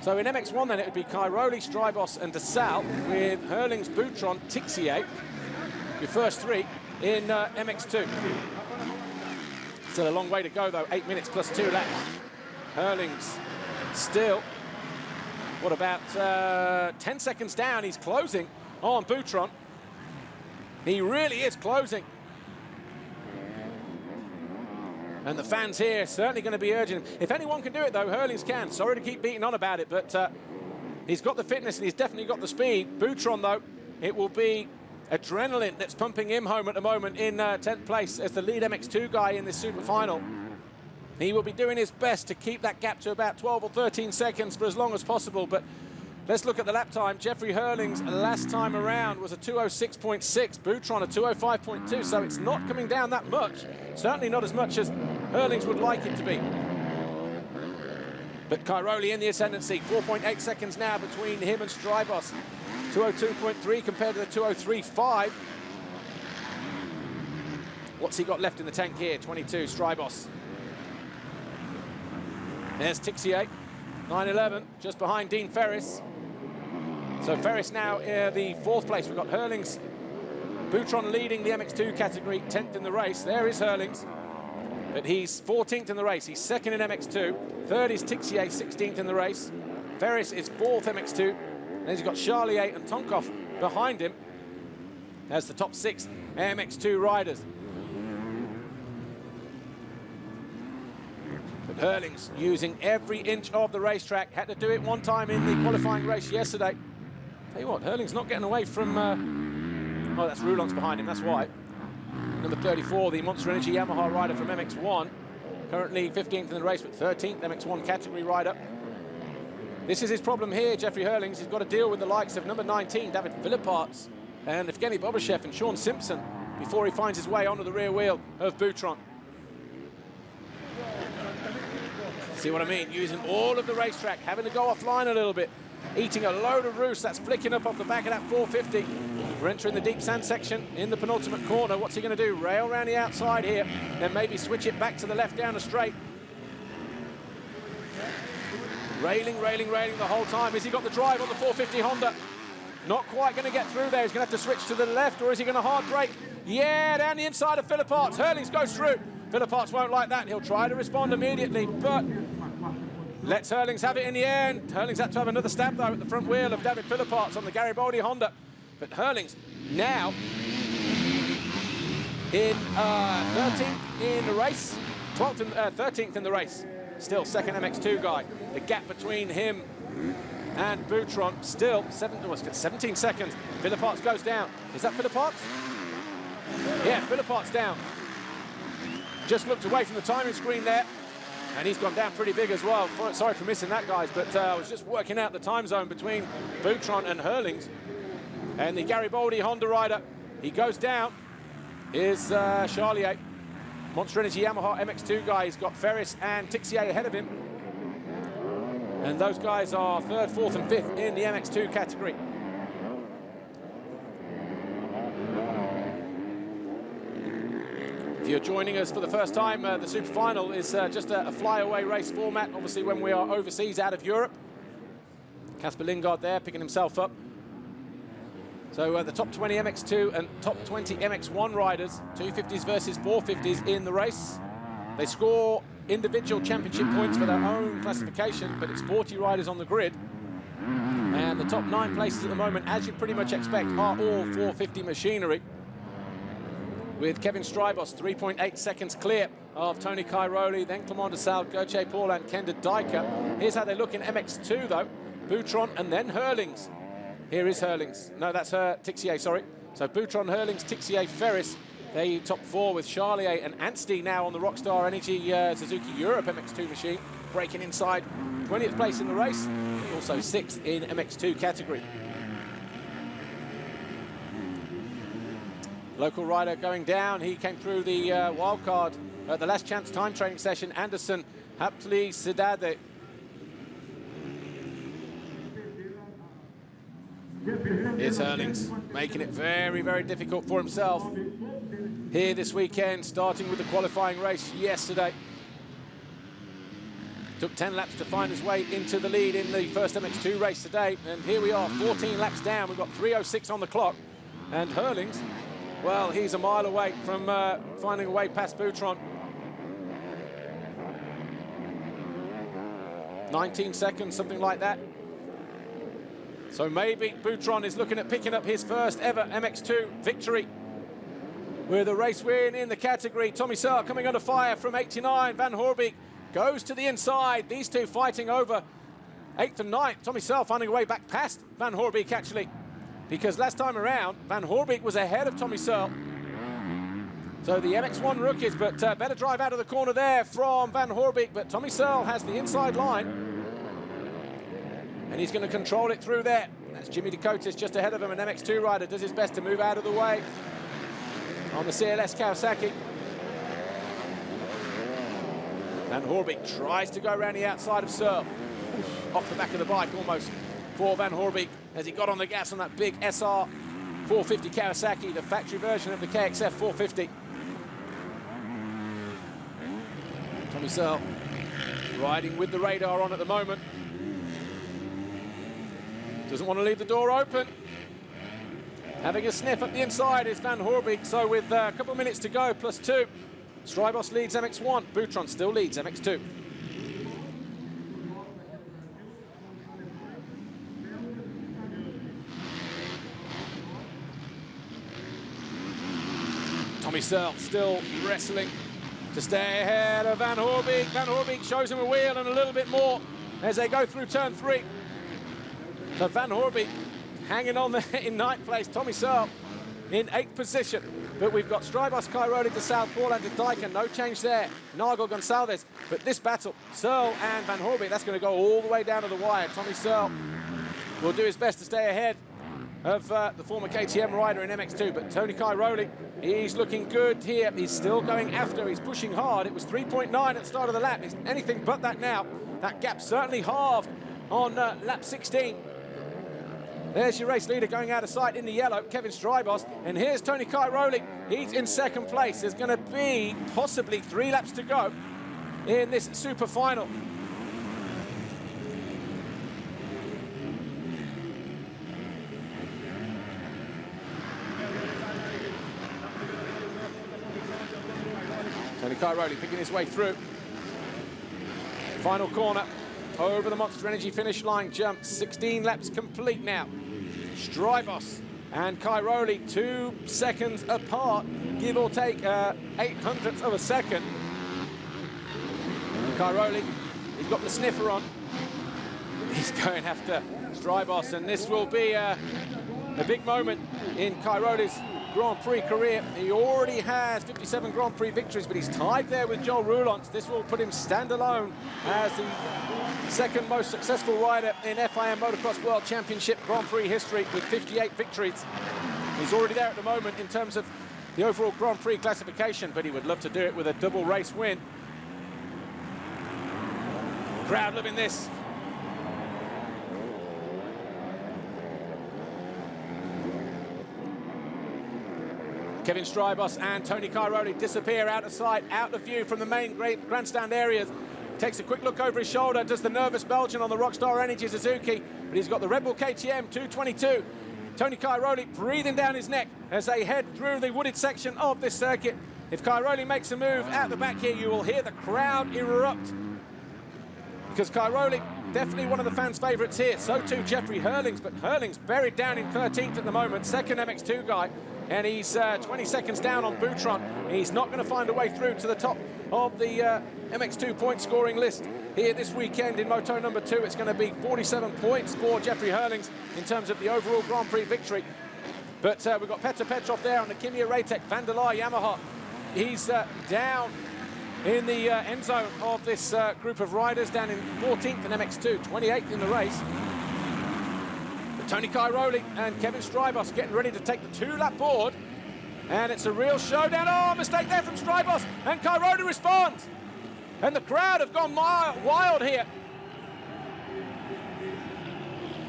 So in MX1 then it would be Cairoli, Strybos and De Sal, with Hurlings, Boutron, Tixier, your first 3 in MX2. Still a long way to go though, 8 minutes plus 2 laps. Hurlings still, what about 10 seconds down? He's closing on Boutron. He really is closing. And the fans here certainly going to be urging him. If anyone can do it, though, Hurlings can. Sorry to keep beating on about it, but he's got the fitness and he's definitely got the speed. Boutron, though, it will be adrenaline that's pumping him home at the moment in 10th place as the lead MX2 guy in this super final. He will be doing his best to keep that gap to about 12 or 13 seconds for as long as possible, but let's look at the lap time. Jeffrey Hurlings last time around was a 206.6, Boutron a 205.2, so it's not coming down that much. Certainly not as much as Hurlings would like it to be. But Cairoli in the ascendancy, 4.8 seconds now between him and Strybos. 202.3 compared to the 203.5. What's he got left in the tank here? 22, Strybos. There's Tixier, 9.11, just behind Dean Ferris. So Ferris now the 4th place. We've got Hurlings, Boutron leading the MX2 category, 10th in the race. There is Hurlings, but he's 14th in the race. He's 2nd in MX2. 3rd is Tixier, 16th in the race. Ferris is 4th MX2. And then he's got Charlier and Tonkov behind him as the top 6 MX2 riders. But Hurlings using every inch of the racetrack. Had to do it one time in the qualifying race yesterday. Tell you what, Hurlings not getting away from... oh, that's Roulant's behind him, that's why. Number 34, the Monster Energy Yamaha rider from MX1. Currently 15th in the race, but 13th MX1 category rider. This is his problem here, Jeffrey Hurlings. He's got to deal with the likes of number 19, David Philipparts, and Evgeny Bobashev and Sean Simpson before he finds his way onto the rear wheel of Boutron. See what I mean? Using all of the racetrack, having to go offline a little bit, eating a load of roost. That's flicking up off the back of that 450. We're entering the deep sand section in the penultimate corner. What's he going to do? Rail around the outside here, then maybe switch it back to the left down a straight. Railing, railing, railing the whole time. Has he got the drive on the 450 Honda? Not quite going to get through there. He's going to have to switch to the left, or is he going to hard brake? Yeah, down the inside of Philipparts. Hurlings goes through. Philipparts won't like that. He'll try to respond immediately, but Lets Hurlings have it in the end. Hurlings had to have another stab, though, at the front wheel of David Philipparts on the Garibaldi Honda. But Hurlings now in 13th in the race, 12th and 13th in the race. Still second MX2 guy. The gap between him and Boutron still 17 seconds. Philipparts goes down. Is that Philipparts? Yeah, Philipparts down. Just looked away from the timing screen there, and he's gone down pretty big as well. Sorry for missing that, guys, but I was just working out the time zone between Boutron and Hurlings. And the Garibaldi Honda rider, he goes down, is Charlier. Monster Energy Yamaha MX2 guy. He's got Ferris and Tixier ahead of him. And those guys are 3rd, 4th, and 5th in the MX2 category. If you're joining us for the first time, the Superfinal is just a flyaway race format, obviously when we are overseas out of Europe. Casper Lingard there picking himself up. So the top 20 MX2 and top 20 MX1 riders, 250s versus 450s in the race. They score individual championship points for their own classification, but it's 40 riders on the grid. And the top 9 places at the moment, as you'd pretty much expect, are all 450 machinery. With Kevin Strybos 3.8 seconds clear of Tony Cairoli, then Clement de Sal, Gauthier Paul and Kenda Dyker. Here's how they look in MX2 though. Boutron and then Hurlings. Here is Hurlings. No, that's Tixier, sorry. So Boutron, Hurlings, Tixier, Ferris. They top 4 with Charlier and Anstey now on the Rockstar Energy Suzuki Europe MX2 machine, breaking inside 20th place in the race, also 6th in MX2 category. Local rider going down. He came through the wildcard at the last chance time training session. Anderson Haptli Sidade. Here's Hurlings, making it very, very difficult for himself here this weekend, starting with the qualifying race yesterday. Took 10 laps to find his way into the lead in the first MX2 race today. And here we are, 14 laps down. We've got 3:06 on the clock. And Hurlings, well, he's a mile away from finding a way past Boutron. 19 seconds, something like that. So maybe Boutron is looking at picking up his first ever MX2 victory with a race win in the category. Tommy Searle coming under fire from 89. Van Hoorbeek goes to the inside. These two fighting over 8th and 9th. Tommy Searle finding a way back past Van Hoorbeek, actually, because last time around, Van Hoorbeek was ahead of Tommy Searle. So the MX1 rookies, but better drive out of the corner there from Van Hoorbeek, but Tommy Searle has the inside line. And he's going to control it through there. That's Jimmy Dakotas just ahead of him. An MX2 rider does his best to move out of the way on the CLS Kawasaki. Van Hoorbeek tries to go around the outside of Searle. Off the back of the bike almost for Van Hoorbeek as he got on the gas on that big SR 450 Kawasaki, the factory version of the KXF 450. Tommy Searle riding with the radar on at the moment. Doesn't want to leave the door open. Having a sniff at the inside is Van Hoorbeek. So with a couple of minutes to go, +2, Strybos leads MX1. Boutron still leads MX2. Tommy Searle still wrestling to stay ahead of Van Hoorbeek. Van Hoorbeek shows him a wheel and a little bit more as they go through turn 3. So Van Hoorbeek hanging on there in 9th place. Tommy Searle in 8th position. But we've got Strybos, Cairoli, de Sal, Paul and de Dyker. No change there. Nagel, Gonsalves. But this battle, Searle and Van Hoorbeek, that's going to go all the way down to the wire. Tommy Searle will do his best to stay ahead of the former KTM rider in MX2. But Tony Cairoli, he's looking good here. He's still going after. He's pushing hard. It was 3.9 at the start of the lap. It's anything but that now. That gap certainly halved on lap 16. There's your race leader going out of sight in the yellow, Kevin Strybos. And here's Tony Cairoli. He's in 2nd place. There's going to be possibly 3 laps to go in this super final. Tony Cairoli picking his way through. Final corner. over the Monster Energy finish line jump. 16 laps complete now. Strybos and Cairoli 2 seconds apart, give or take 0.08 of a second. Cairoli, he's got the sniffer on. He's going after Strybos, and this will be a big moment in Cairoli's Grand Prix career. He already has 57 Grand Prix victories, but he's tied there with Joel Roulants. This will put him standalone as the second most successful rider in FIM Motocross World Championship Grand Prix history with 58 victories. He's already there at the moment in terms of the overall Grand Prix classification, but he would love to do it with a double race win. Crowd loving this. Kevin Strybos and Tony Cairoli disappear out of sight, out of view from the main grandstand areas. Takes a quick look over his shoulder, does the nervous Belgian on the Rockstar Energy Suzuki, but he's got the Red Bull KTM 222. Tony Cairoli breathing down his neck as they head through the wooded section of this circuit. If Cairoli makes a move out the back here, you will hear the crowd erupt, because Cairoli, definitely one of the fans' favourites here. So too Jeffrey Hurlings, but Hurlings buried down in 13th at the moment, second MX2 guy. And he's 20 seconds down on Boutron. He's not going to find a way through to the top of the MX2 point scoring list here this weekend in Moto number 2. It's going to be 47 points for Jeffrey Hurlings in terms of the overall Grand Prix victory. But we've got Petr Petrov there on the Kimia Raytec Van der Laar Yamaha. He's down in the end zone of this group of riders, down in 14th in MX2, 28th in the race. Tony Cairoli and Kevin Strybos getting ready to take the 2-lap board. And it's a real showdown. Oh, mistake there from Strybos. And Cairoli responds. And the crowd have gone wild here.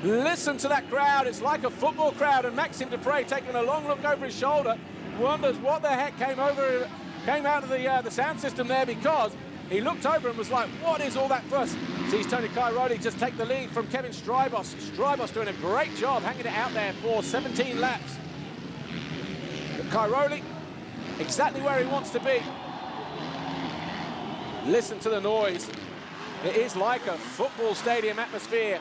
Listen to that crowd. It's like a football crowd. And Maxime Dupre taking a long look over his shoulder. Wonders what the heck came out of the sound system there, because he looked over and was like, what is all that fuss? Sees Tony Cairoli just take the lead from Kevin Strybos. Strybos doing a great job hanging it out there for 17 laps. But Cairoli, exactly where he wants to be. Listen to the noise. It is like a football stadium atmosphere.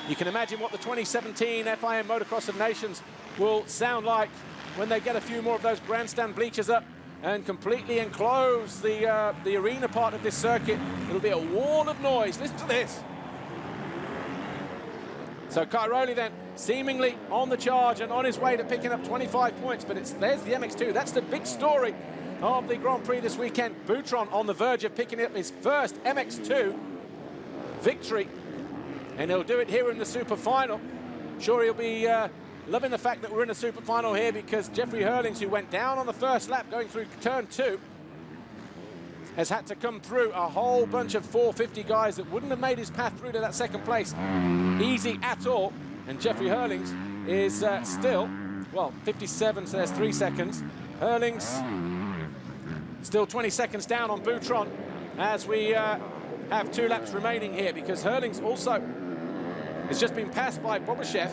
You can imagine what the 2017 FIM Motocross of Nations will sound like when they get a few more of those grandstand bleachers up and completely enclose the arena part of this circuit. It'll be a wall of noise. Listen to this. So Cairoli then seemingly on the charge and on his way to picking up 25 points, but there's the MX2. That's the big story of the Grand Prix this weekend. Boutron on the verge of picking up his first MX2 victory, and he'll do it here in the Super Final. Sure, he'll be loving the fact that we're in a Super Final here, because Jeffrey Hurlings, who went down on the first lap going through turn 2, has had to come through a whole bunch of 450 guys that wouldn't have made his path through to that second place easy at all. And Jeffrey Hurlings is still, well, 57, so there's 3 seconds. Hurlings still 20 seconds down on Boutron as we have 2 laps remaining here, because Hurlings also has just been passed by Bobashev.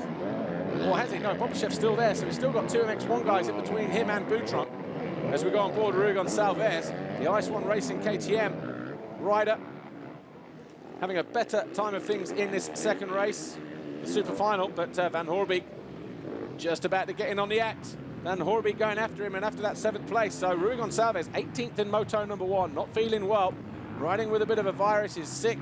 Or has he? No, Bobashev's still there, so he's still got 2 MX1 guys in between him and Boutron as we go on board Rui Gonçalves, the Ice One Racing KTM rider, having a better time of things in this second race, the Super Final. But Van Hoorbeek just about to get in on the act. Van Hoorbeek going after him, and after that 7th place. So Rui Gonçalves, 18th in Moto number 1, not feeling well, riding with a bit of a virus, he's sick.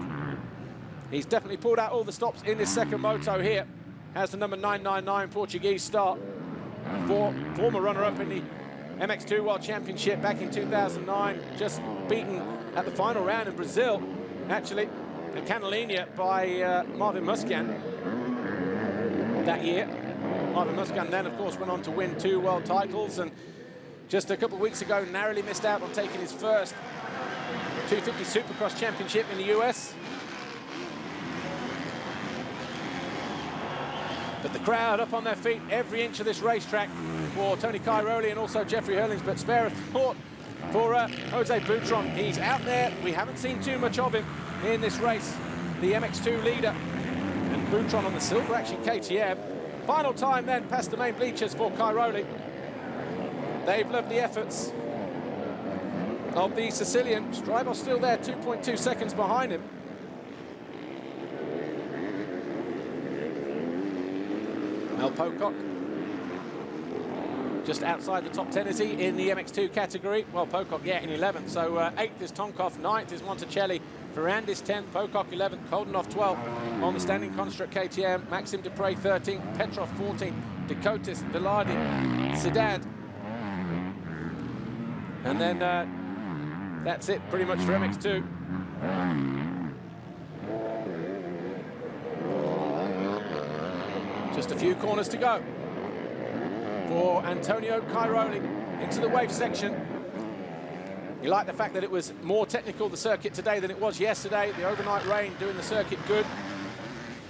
He's definitely pulled out all the stops in this second moto here. Has the number 999 Portuguese start. Former runner-up in the MX2 World Championship back in 2009. Just beaten at the final round in Brazil, actually, in Canalina by Marvin Musquin that year. Marvin Musquin then, of course, went on to win 2 world titles, and just a couple of weeks ago narrowly missed out on taking his first 250 Supercross Championship in the US. But the crowd up on their feet every inch of this racetrack for Tony Cairoli and also Jeffrey Hurlings. But spare a thought for Jose Boutron. He's out there. We haven't seen too much of him in this race. The MX2 leader, and Boutron on the Silver Action KTM. Final time then past the main bleachers for Cairoli. They've loved the efforts of the Sicilian. Strybos still there, 2.2 seconds behind him. Mel Pocock just outside the top 10, is he, in the MX2 category? Well, Pocock, yeah, in 11th. So 8th is Tonkov, 9th is Monticelli, Ferrandis 10th, Pocock 11th, Koldenov 12th on the standing construct KTM, Maxim Dupre 13th, Petrov 14th, Dakotas, Velarde, Sedan. And then that's it pretty much for MX2. Just a few corners to go for Antonio Cairoli into the wave section. You like the fact that it was more technical, the circuit today, than it was yesterday. The overnight rain doing the circuit good.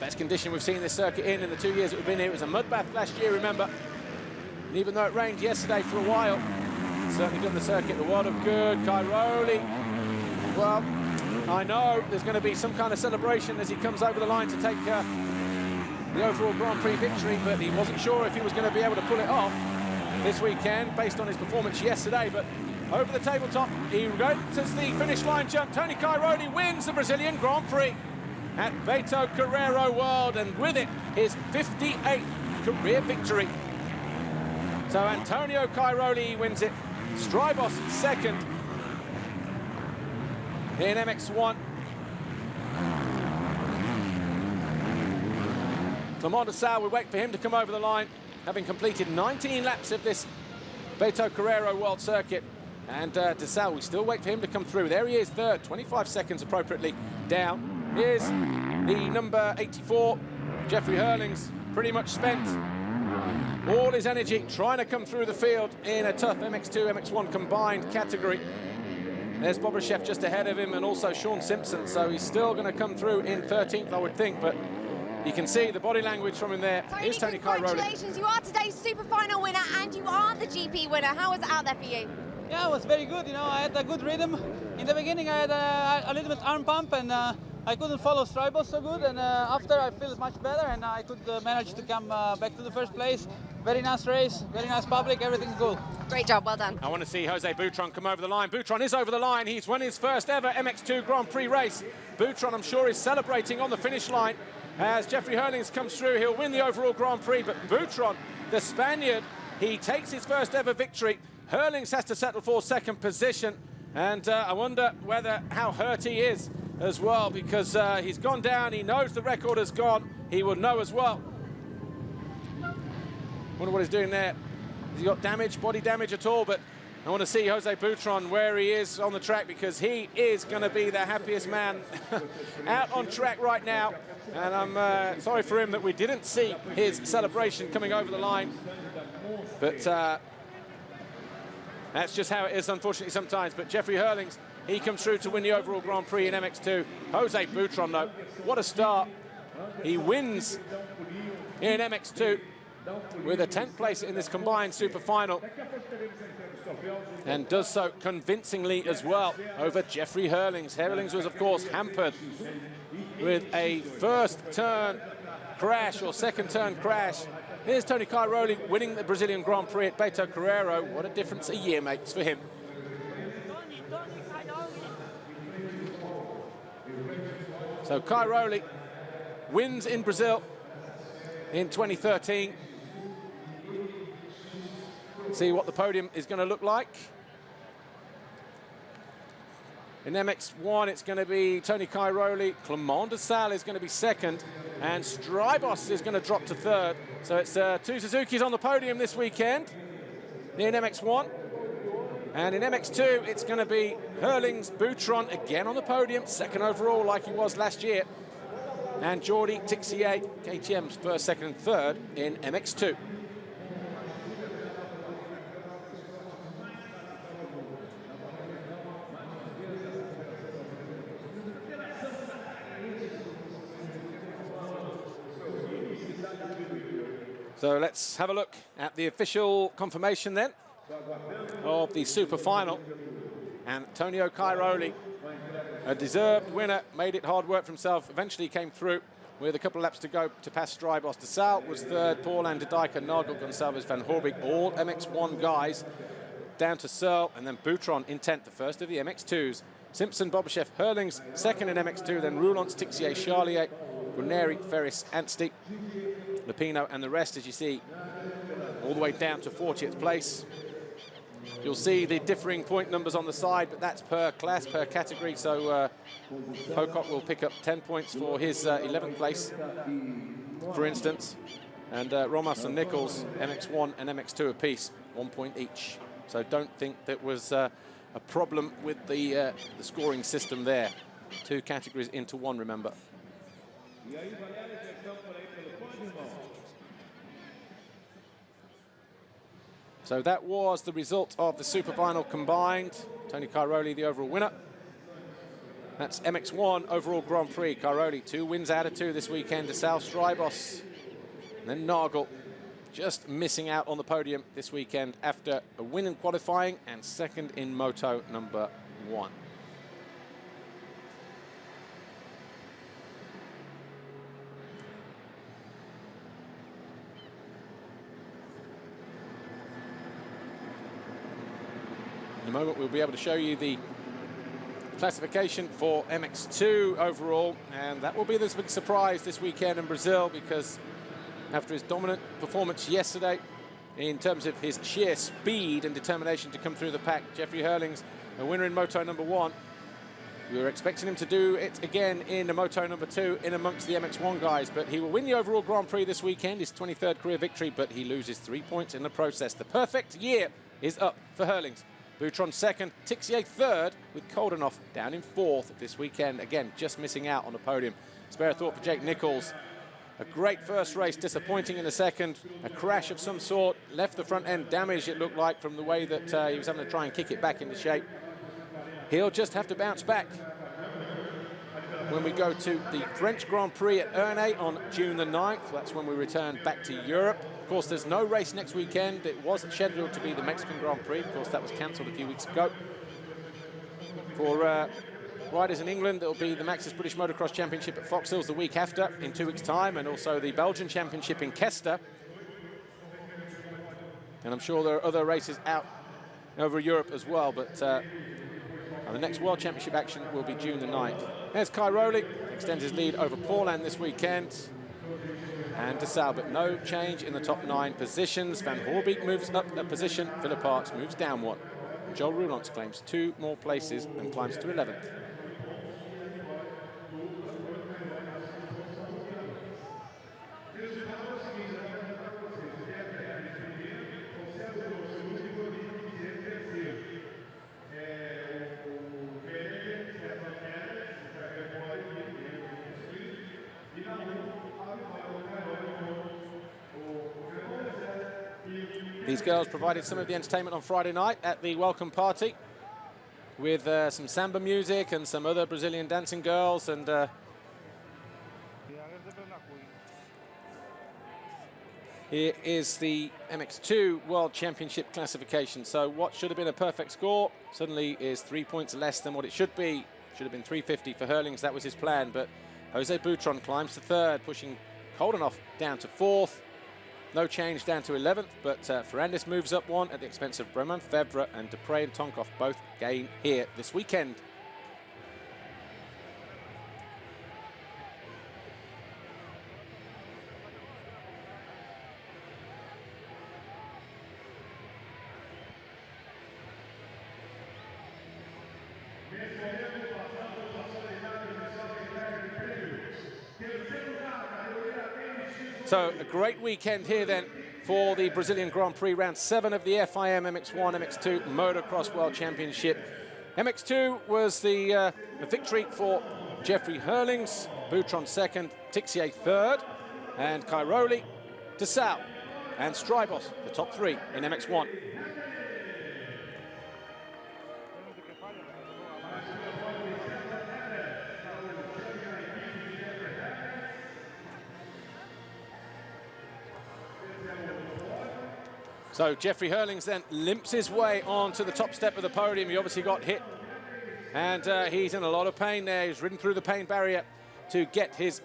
Best condition we've seen this circuit in the 2 years that we've been here. It was a mud bath last year, remember. And even though it rained yesterday for a while, it's certainly done the circuit a lot of good. Cairoli, well, I know there's going to be some kind of celebration as he comes over the line to take the overall Grand Prix victory, but he wasn't sure if he was going to be able to pull it off this weekend based on his performance yesterday. But over the tabletop, he enters the finish line jump. Tony Cairoli wins the Brazilian Grand Prix at Beto Carreiro World, and with it, his 58th career victory. So Antonio Cairoli wins it. Strybos second in MX1. Clement de Sal, we wait for him to come over the line, having completed 19 laps of this Beto Carreiro World Circuit. And de Sal, we still wait for him to come through. There he is, third, 25 seconds appropriately down. Here's the number 84, Jeffrey Hurlings, pretty much spent all his energy trying to come through the field in a tough MX2, MX1 combined category. There's Bobryshev just ahead of him, and also Sean Simpson, so he's still going to come through in 13th, I would think, but you can see the body language from him there. Here's Tony Cairoli. Congratulations, you are today's Superfinal winner, and you are the GP winner. How was it out there for you? Yeah, it was very good, you know, I had a good rhythm. In the beginning I had a little bit arm pump, and I couldn't follow Strybos so good, and after I feel much better, and I could manage to come back to the first place. Very nice race, very nice public, everything's good. Great job, well done. I want to see Jose Boutron come over the line. Boutron is over the line. He's won his first ever MX2 Grand Prix race. Boutron, I'm sure, is celebrating on the finish line. As Jeffrey Hurlings comes through, he'll win the overall Grand Prix, but Boutron, the Spaniard, he takes his first ever victory. Hurlings has to settle for second position, and I wonder how hurt he is as well, because he's gone down, he knows the record has gone, he will know as well. Wonder what he's doing there. Has he got damage, body damage at all? But I want to see Jose Boutron where he is on the track, because he is going to be the happiest man out on track right now. And I'm sorry for him that we didn't see his celebration coming over the line. But that's just how it is, unfortunately, sometimes. But Jeffrey Hurlings, he comes through to win the overall Grand Prix in MX2. Jose Boutron, though, what a start. He wins in MX2 with a 10th place in this combined Superfinal, and does so convincingly as well over Jeffrey Hurlings. Hurlings was, of course, hampered with a first turn crash or second turn crash. Here's Tony Cairoli winning the Brazilian Grand Prix at Beto Carreiro. What a difference a year makes for him. So Cairoli wins in Brazil in 2013. See what the podium is going to look like. In MX1, it's going to be Tony Cairoli. Clement de Sal is going to be second, and Strybos is going to drop to third. So it's two Suzukis on the podium this weekend in MX1. And in MX2, it's going to be Hurlings, Boutron again on the podium, second overall like he was last year. And Jordi Tixier, KTM's first, second, and third in MX2. So let's have a look at the official confirmation then of the Superfinal. Antonio Cairoli, a deserved winner, made it hard work for himself, eventually came through with a couple of laps to go to pass Strybos. De Sal was third, Paul and de Dijk, Nagel, Gonçalves, Van Horbig, all MX1 guys. down to Searle, and then Boutron in 10th, the first of the MX2s. Simpson, Bobashev, Hurlings, second in MX2, then Roulants, Tixier, Charlier, Guarneri, Ferris, Anstey, Lupino, and the rest, as you see, all the way down to 40th place. You'll see the differing point numbers on the side, but that's per class, per category. So Pocock will pick up 10 points for his 11th place, for instance. And Romas and Nichols, MX1 and MX2 apiece, 1 point each. So don't think that was a problem with the scoring system there. 2 categories into 1, remember. So that was the result of the Superfinal combined. Tony Cairoli, the overall winner. That's MX1 overall Grand Prix. Cairoli, 2 wins out of 2 this weekend. DeSalle, Strybos, and then Nagel, just missing out on the podium this weekend after a win in qualifying and second in Moto number 1. In a moment, we'll be able to show you the classification for MX2 overall, and that will be this big surprise this weekend in Brazil, because after his dominant performance yesterday in terms of his sheer speed and determination to come through the pack, Jeffrey Hurlings, a winner in Moto number 1. We were expecting him to do it again in the Moto number 2 in amongst the MX1 guys, but he will win the overall Grand Prix this weekend, his 23rd career victory, but he loses 3 points in the process. The perfect year is up for Hurlings. Boutron second, Tixier third, with Koldenhoff down in 4th this weekend. Again, just missing out on the podium. Spare a thought for Jake Nichols. A great first race, disappointing in the second. A crash of some sort, left the front end damaged, it looked like, from the way that he was having to try and kick it back into shape. He'll just have to bounce back when we go to the French Grand Prix at Ernay on June the 9th. That's when we return back to Europe. Of course, there's no race next weekend. It was scheduled to be the Mexican Grand Prix. Of course, that was cancelled a few weeks ago. For riders in England, it'll be the Maxis British Motocross Championship at Fox Hills the week after, in 2 weeks' time, and also the Belgian Championship in Kester. And I'm sure there are other races out over Europe as well, but the next World Championship action will be June the 9th. There's Cairoli, extends his lead over Paulin this weekend. And DeSalle, but no change in the top 9 positions. Van Hoorbeek moves up a position. Philip Parks moves down 1. Joel Roulants claims 2 more places and climbs to 11th. These girls provided some of the entertainment on Friday night at the welcome party with some samba music and some other Brazilian dancing girls. And here is the MX2 World Championship classification. So what should have been a perfect score suddenly is 3 points less than what it should be. Should have been 350 for Hurlings. That was his plan. But Jose Boutron climbs to 3rd, pushing Koldenhoff down to 4th. No change down to 11th, but Ferrandis moves up 1 at the expense of Breman, Febvre, and Dupre and Tonkoff both gain here this weekend. So a great weekend here then for the Brazilian Grand Prix, round 7 of the FIM MX1, MX2 Motocross World Championship. MX2 was the victory for Jeffrey Hurlings, Boutron 2nd, Tixier 3rd, and Cairoli, DeSalle, and Strybos, the top 3 in MX1. So Jeffrey Hurlings then limps his way onto the top step of the podium. He obviously got hit, and he's in a lot of pain there. He's ridden through the pain barrier to get his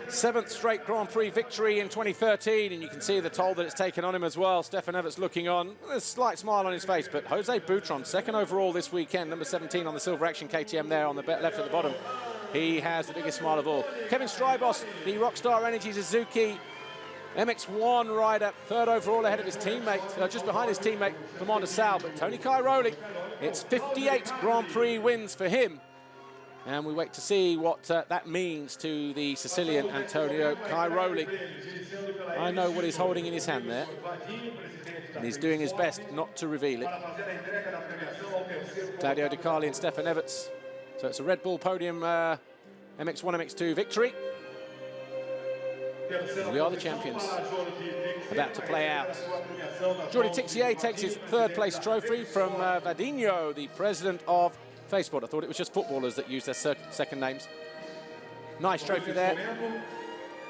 7th straight Grand Prix victory in 2013, and you can see the toll that it's taken on him as well. Stefan Everts looking on, a slight smile on his face, but Jose Boutron, 2nd overall this weekend, number 17 on the Silver Action KTM there on the left at the bottom. He has the biggest smile of all. Kevin Strybos, the Rockstar Energy Suzuki MX1 rider, 3rd overall ahead of his teammate, just behind his teammate, Commander Sal. But Tony Cairoli, it's 58 Grand Prix wins for him. And we wait to see what that means to the Sicilian Antonio Cairoli. I know what he's holding in his hand there, and he's doing his best not to reveal it. Claudio De Carli and Stefan Everts. So it's a Red Bull podium MX1, MX2 victory. We are the champions. About to play out. Jordi Tixier takes his 3rd place trophy from Vadinho, the president of Facebook. I thought it was just footballers that use their second names. Nice trophy there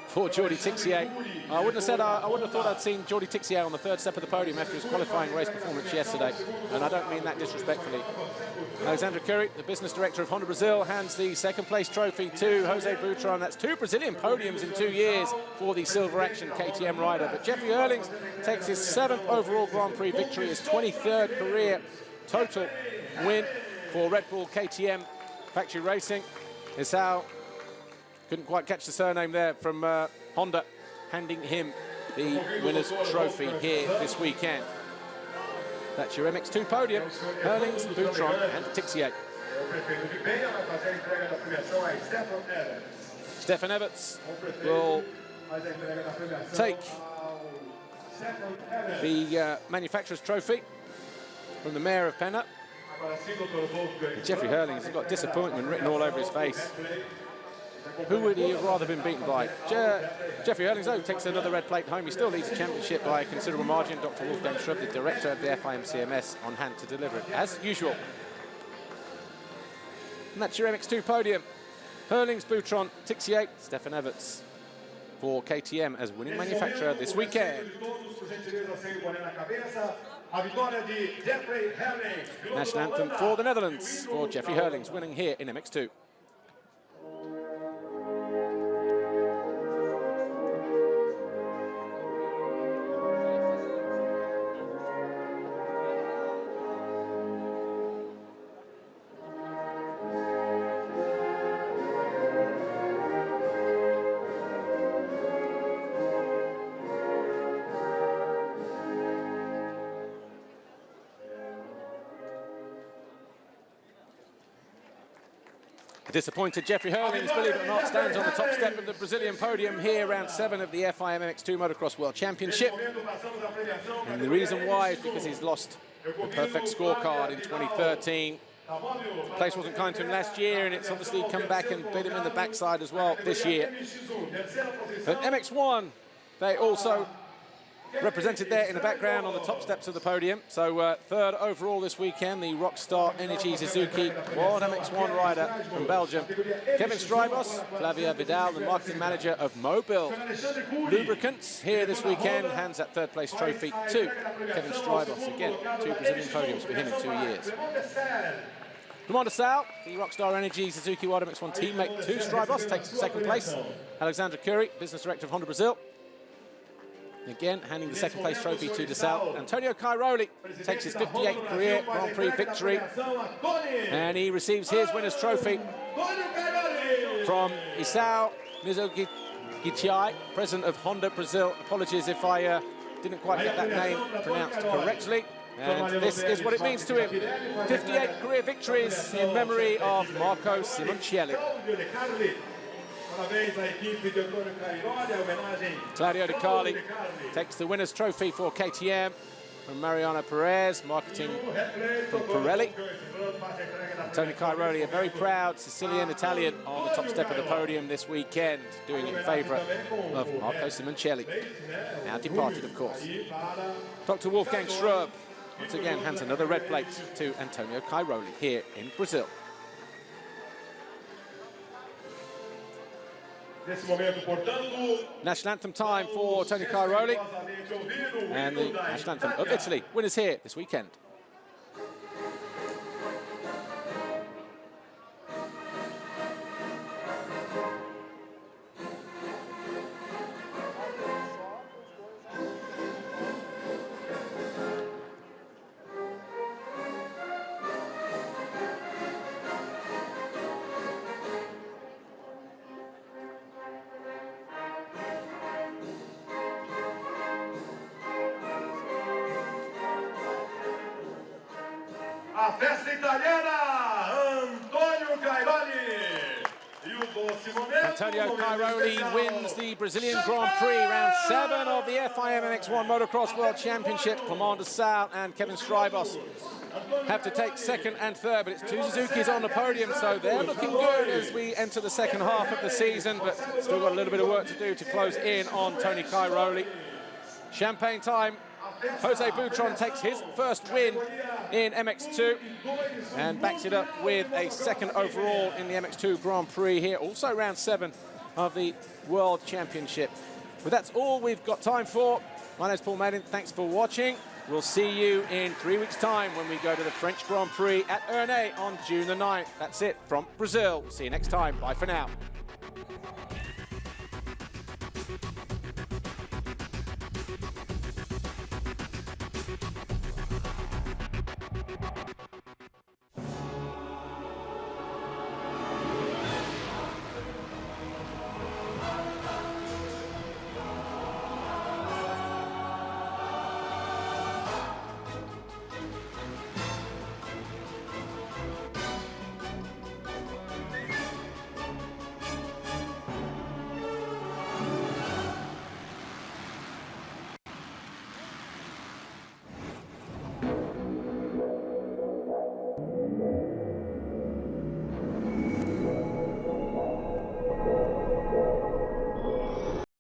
for Jordi Tixier. I wouldn't have thought I'd seen Jordi Tixier on the 3rd step of the podium after his qualifying race performance yesterday, and I don't mean that disrespectfully. Alexandre Curie, the business director of Honda Brazil, hands the 2nd place trophy to Jose Boutron. That's 2 Brazilian podiums in 2 years for the Silver Action KTM rider. But Jeffrey Erlings takes his 7th overall Grand Prix victory, his 23rd career total win for Red Bull KTM Factory Racing. Isao couldn't quite catch the surname there from Honda, handing him the winner's trophy here this weekend. That's your MX2 podium, Erlings, Boutron and Tixier. Stefan Everts will take the manufacturer's trophy from the Mayor of Penna. And Jeffrey Erlings has got disappointment written all over his face. Who would he have rather been beaten by? Jeffrey Erlings, though, takes another red plate home. He still leads the championship by a considerable margin. Dr. Wolfgang Schrub, the director of the FIM CMS, on hand to deliver it, as usual. And that's your MX2 podium. Erlings, Boutron, Tixier, Stefan Everts for KTM as winning manufacturer this weekend. National anthem for the Netherlands for Jeffrey Erlings, winning here in MX2. Disappointed Jeffrey Erlings, believe it or not, stands on the top step of the Brazilian podium here, round 7 of the FIM MX2 Motocross World Championship. And the reason why is because he's lost the perfect scorecard in 2013. The place wasn't kind to him last year, and it's obviously come back and bit him in the backside as well this year. But MX1, they also represented there in the background on the top steps of the podium. So 3rd overall this weekend, the Rockstar Energy Suzuki World MX1 rider from Belgium. Kevin Strybos, Flavia Vidal, the marketing manager of Mobile Lubricants, here this weekend, hands that 3rd place trophy to Kevin Strybos. Again, 2 Brazilian podiums for him in 2 years. Commander Sal, the Rockstar Energy Suzuki World MX1 teammate to Strybos, takes the 2nd place. Alexandre Curie, business director of Honda Brazil, again handing the 2nd place trophy to DeSalle. Antonio Cairoli takes his 58th career Grand Prix victory, and he receives his winner's trophy from Isao Mizogichai, president of Honda Brazil. Apologies if I didn't quite get that name pronounced correctly. And this is what it means to him. 58 career victories in memory of Marco Simoncelli. Claudio De Carli takes the winner's trophy for KTM from Mariano Perez, marketing from Pirelli. And Tony Cairoli, a very proud Sicilian Italian, on the top step of the podium this weekend, doing it in favour of Marco Simoncelli, now departed, of course. Dr. Wolfgang Schrub once again hands another red plate to Antonio Cairoli here in Brazil. National anthem time for Tony Cairoli, and the national anthem of Italy. Winners here this weekend. A festa italiana, Antonio Cairoli. Antonio Cairoli wins the Brazilian Grand Prix, round 7 of the FIM MX1 Motocross World Championship. Clement de Sal and Kevin Strybos have to take second and third, but it's two Suzukis on the podium, so they're looking good as we enter the second half of the season, but still got a little bit of work to do to close in on Tony Cairoli. Champagne time. Jose Boutron takes his first win in MX2 and backs it up with a second overall in the MX2 Grand Prix here, also round 7 of the World Championship. But that's all we've got time for. My name's Paul Madden. Thanks for watching. We'll see you in 3 weeks' time when we go to the French Grand Prix at Ernée on June the 9th. That's it from Brazil. We'll see you next time. Bye for now.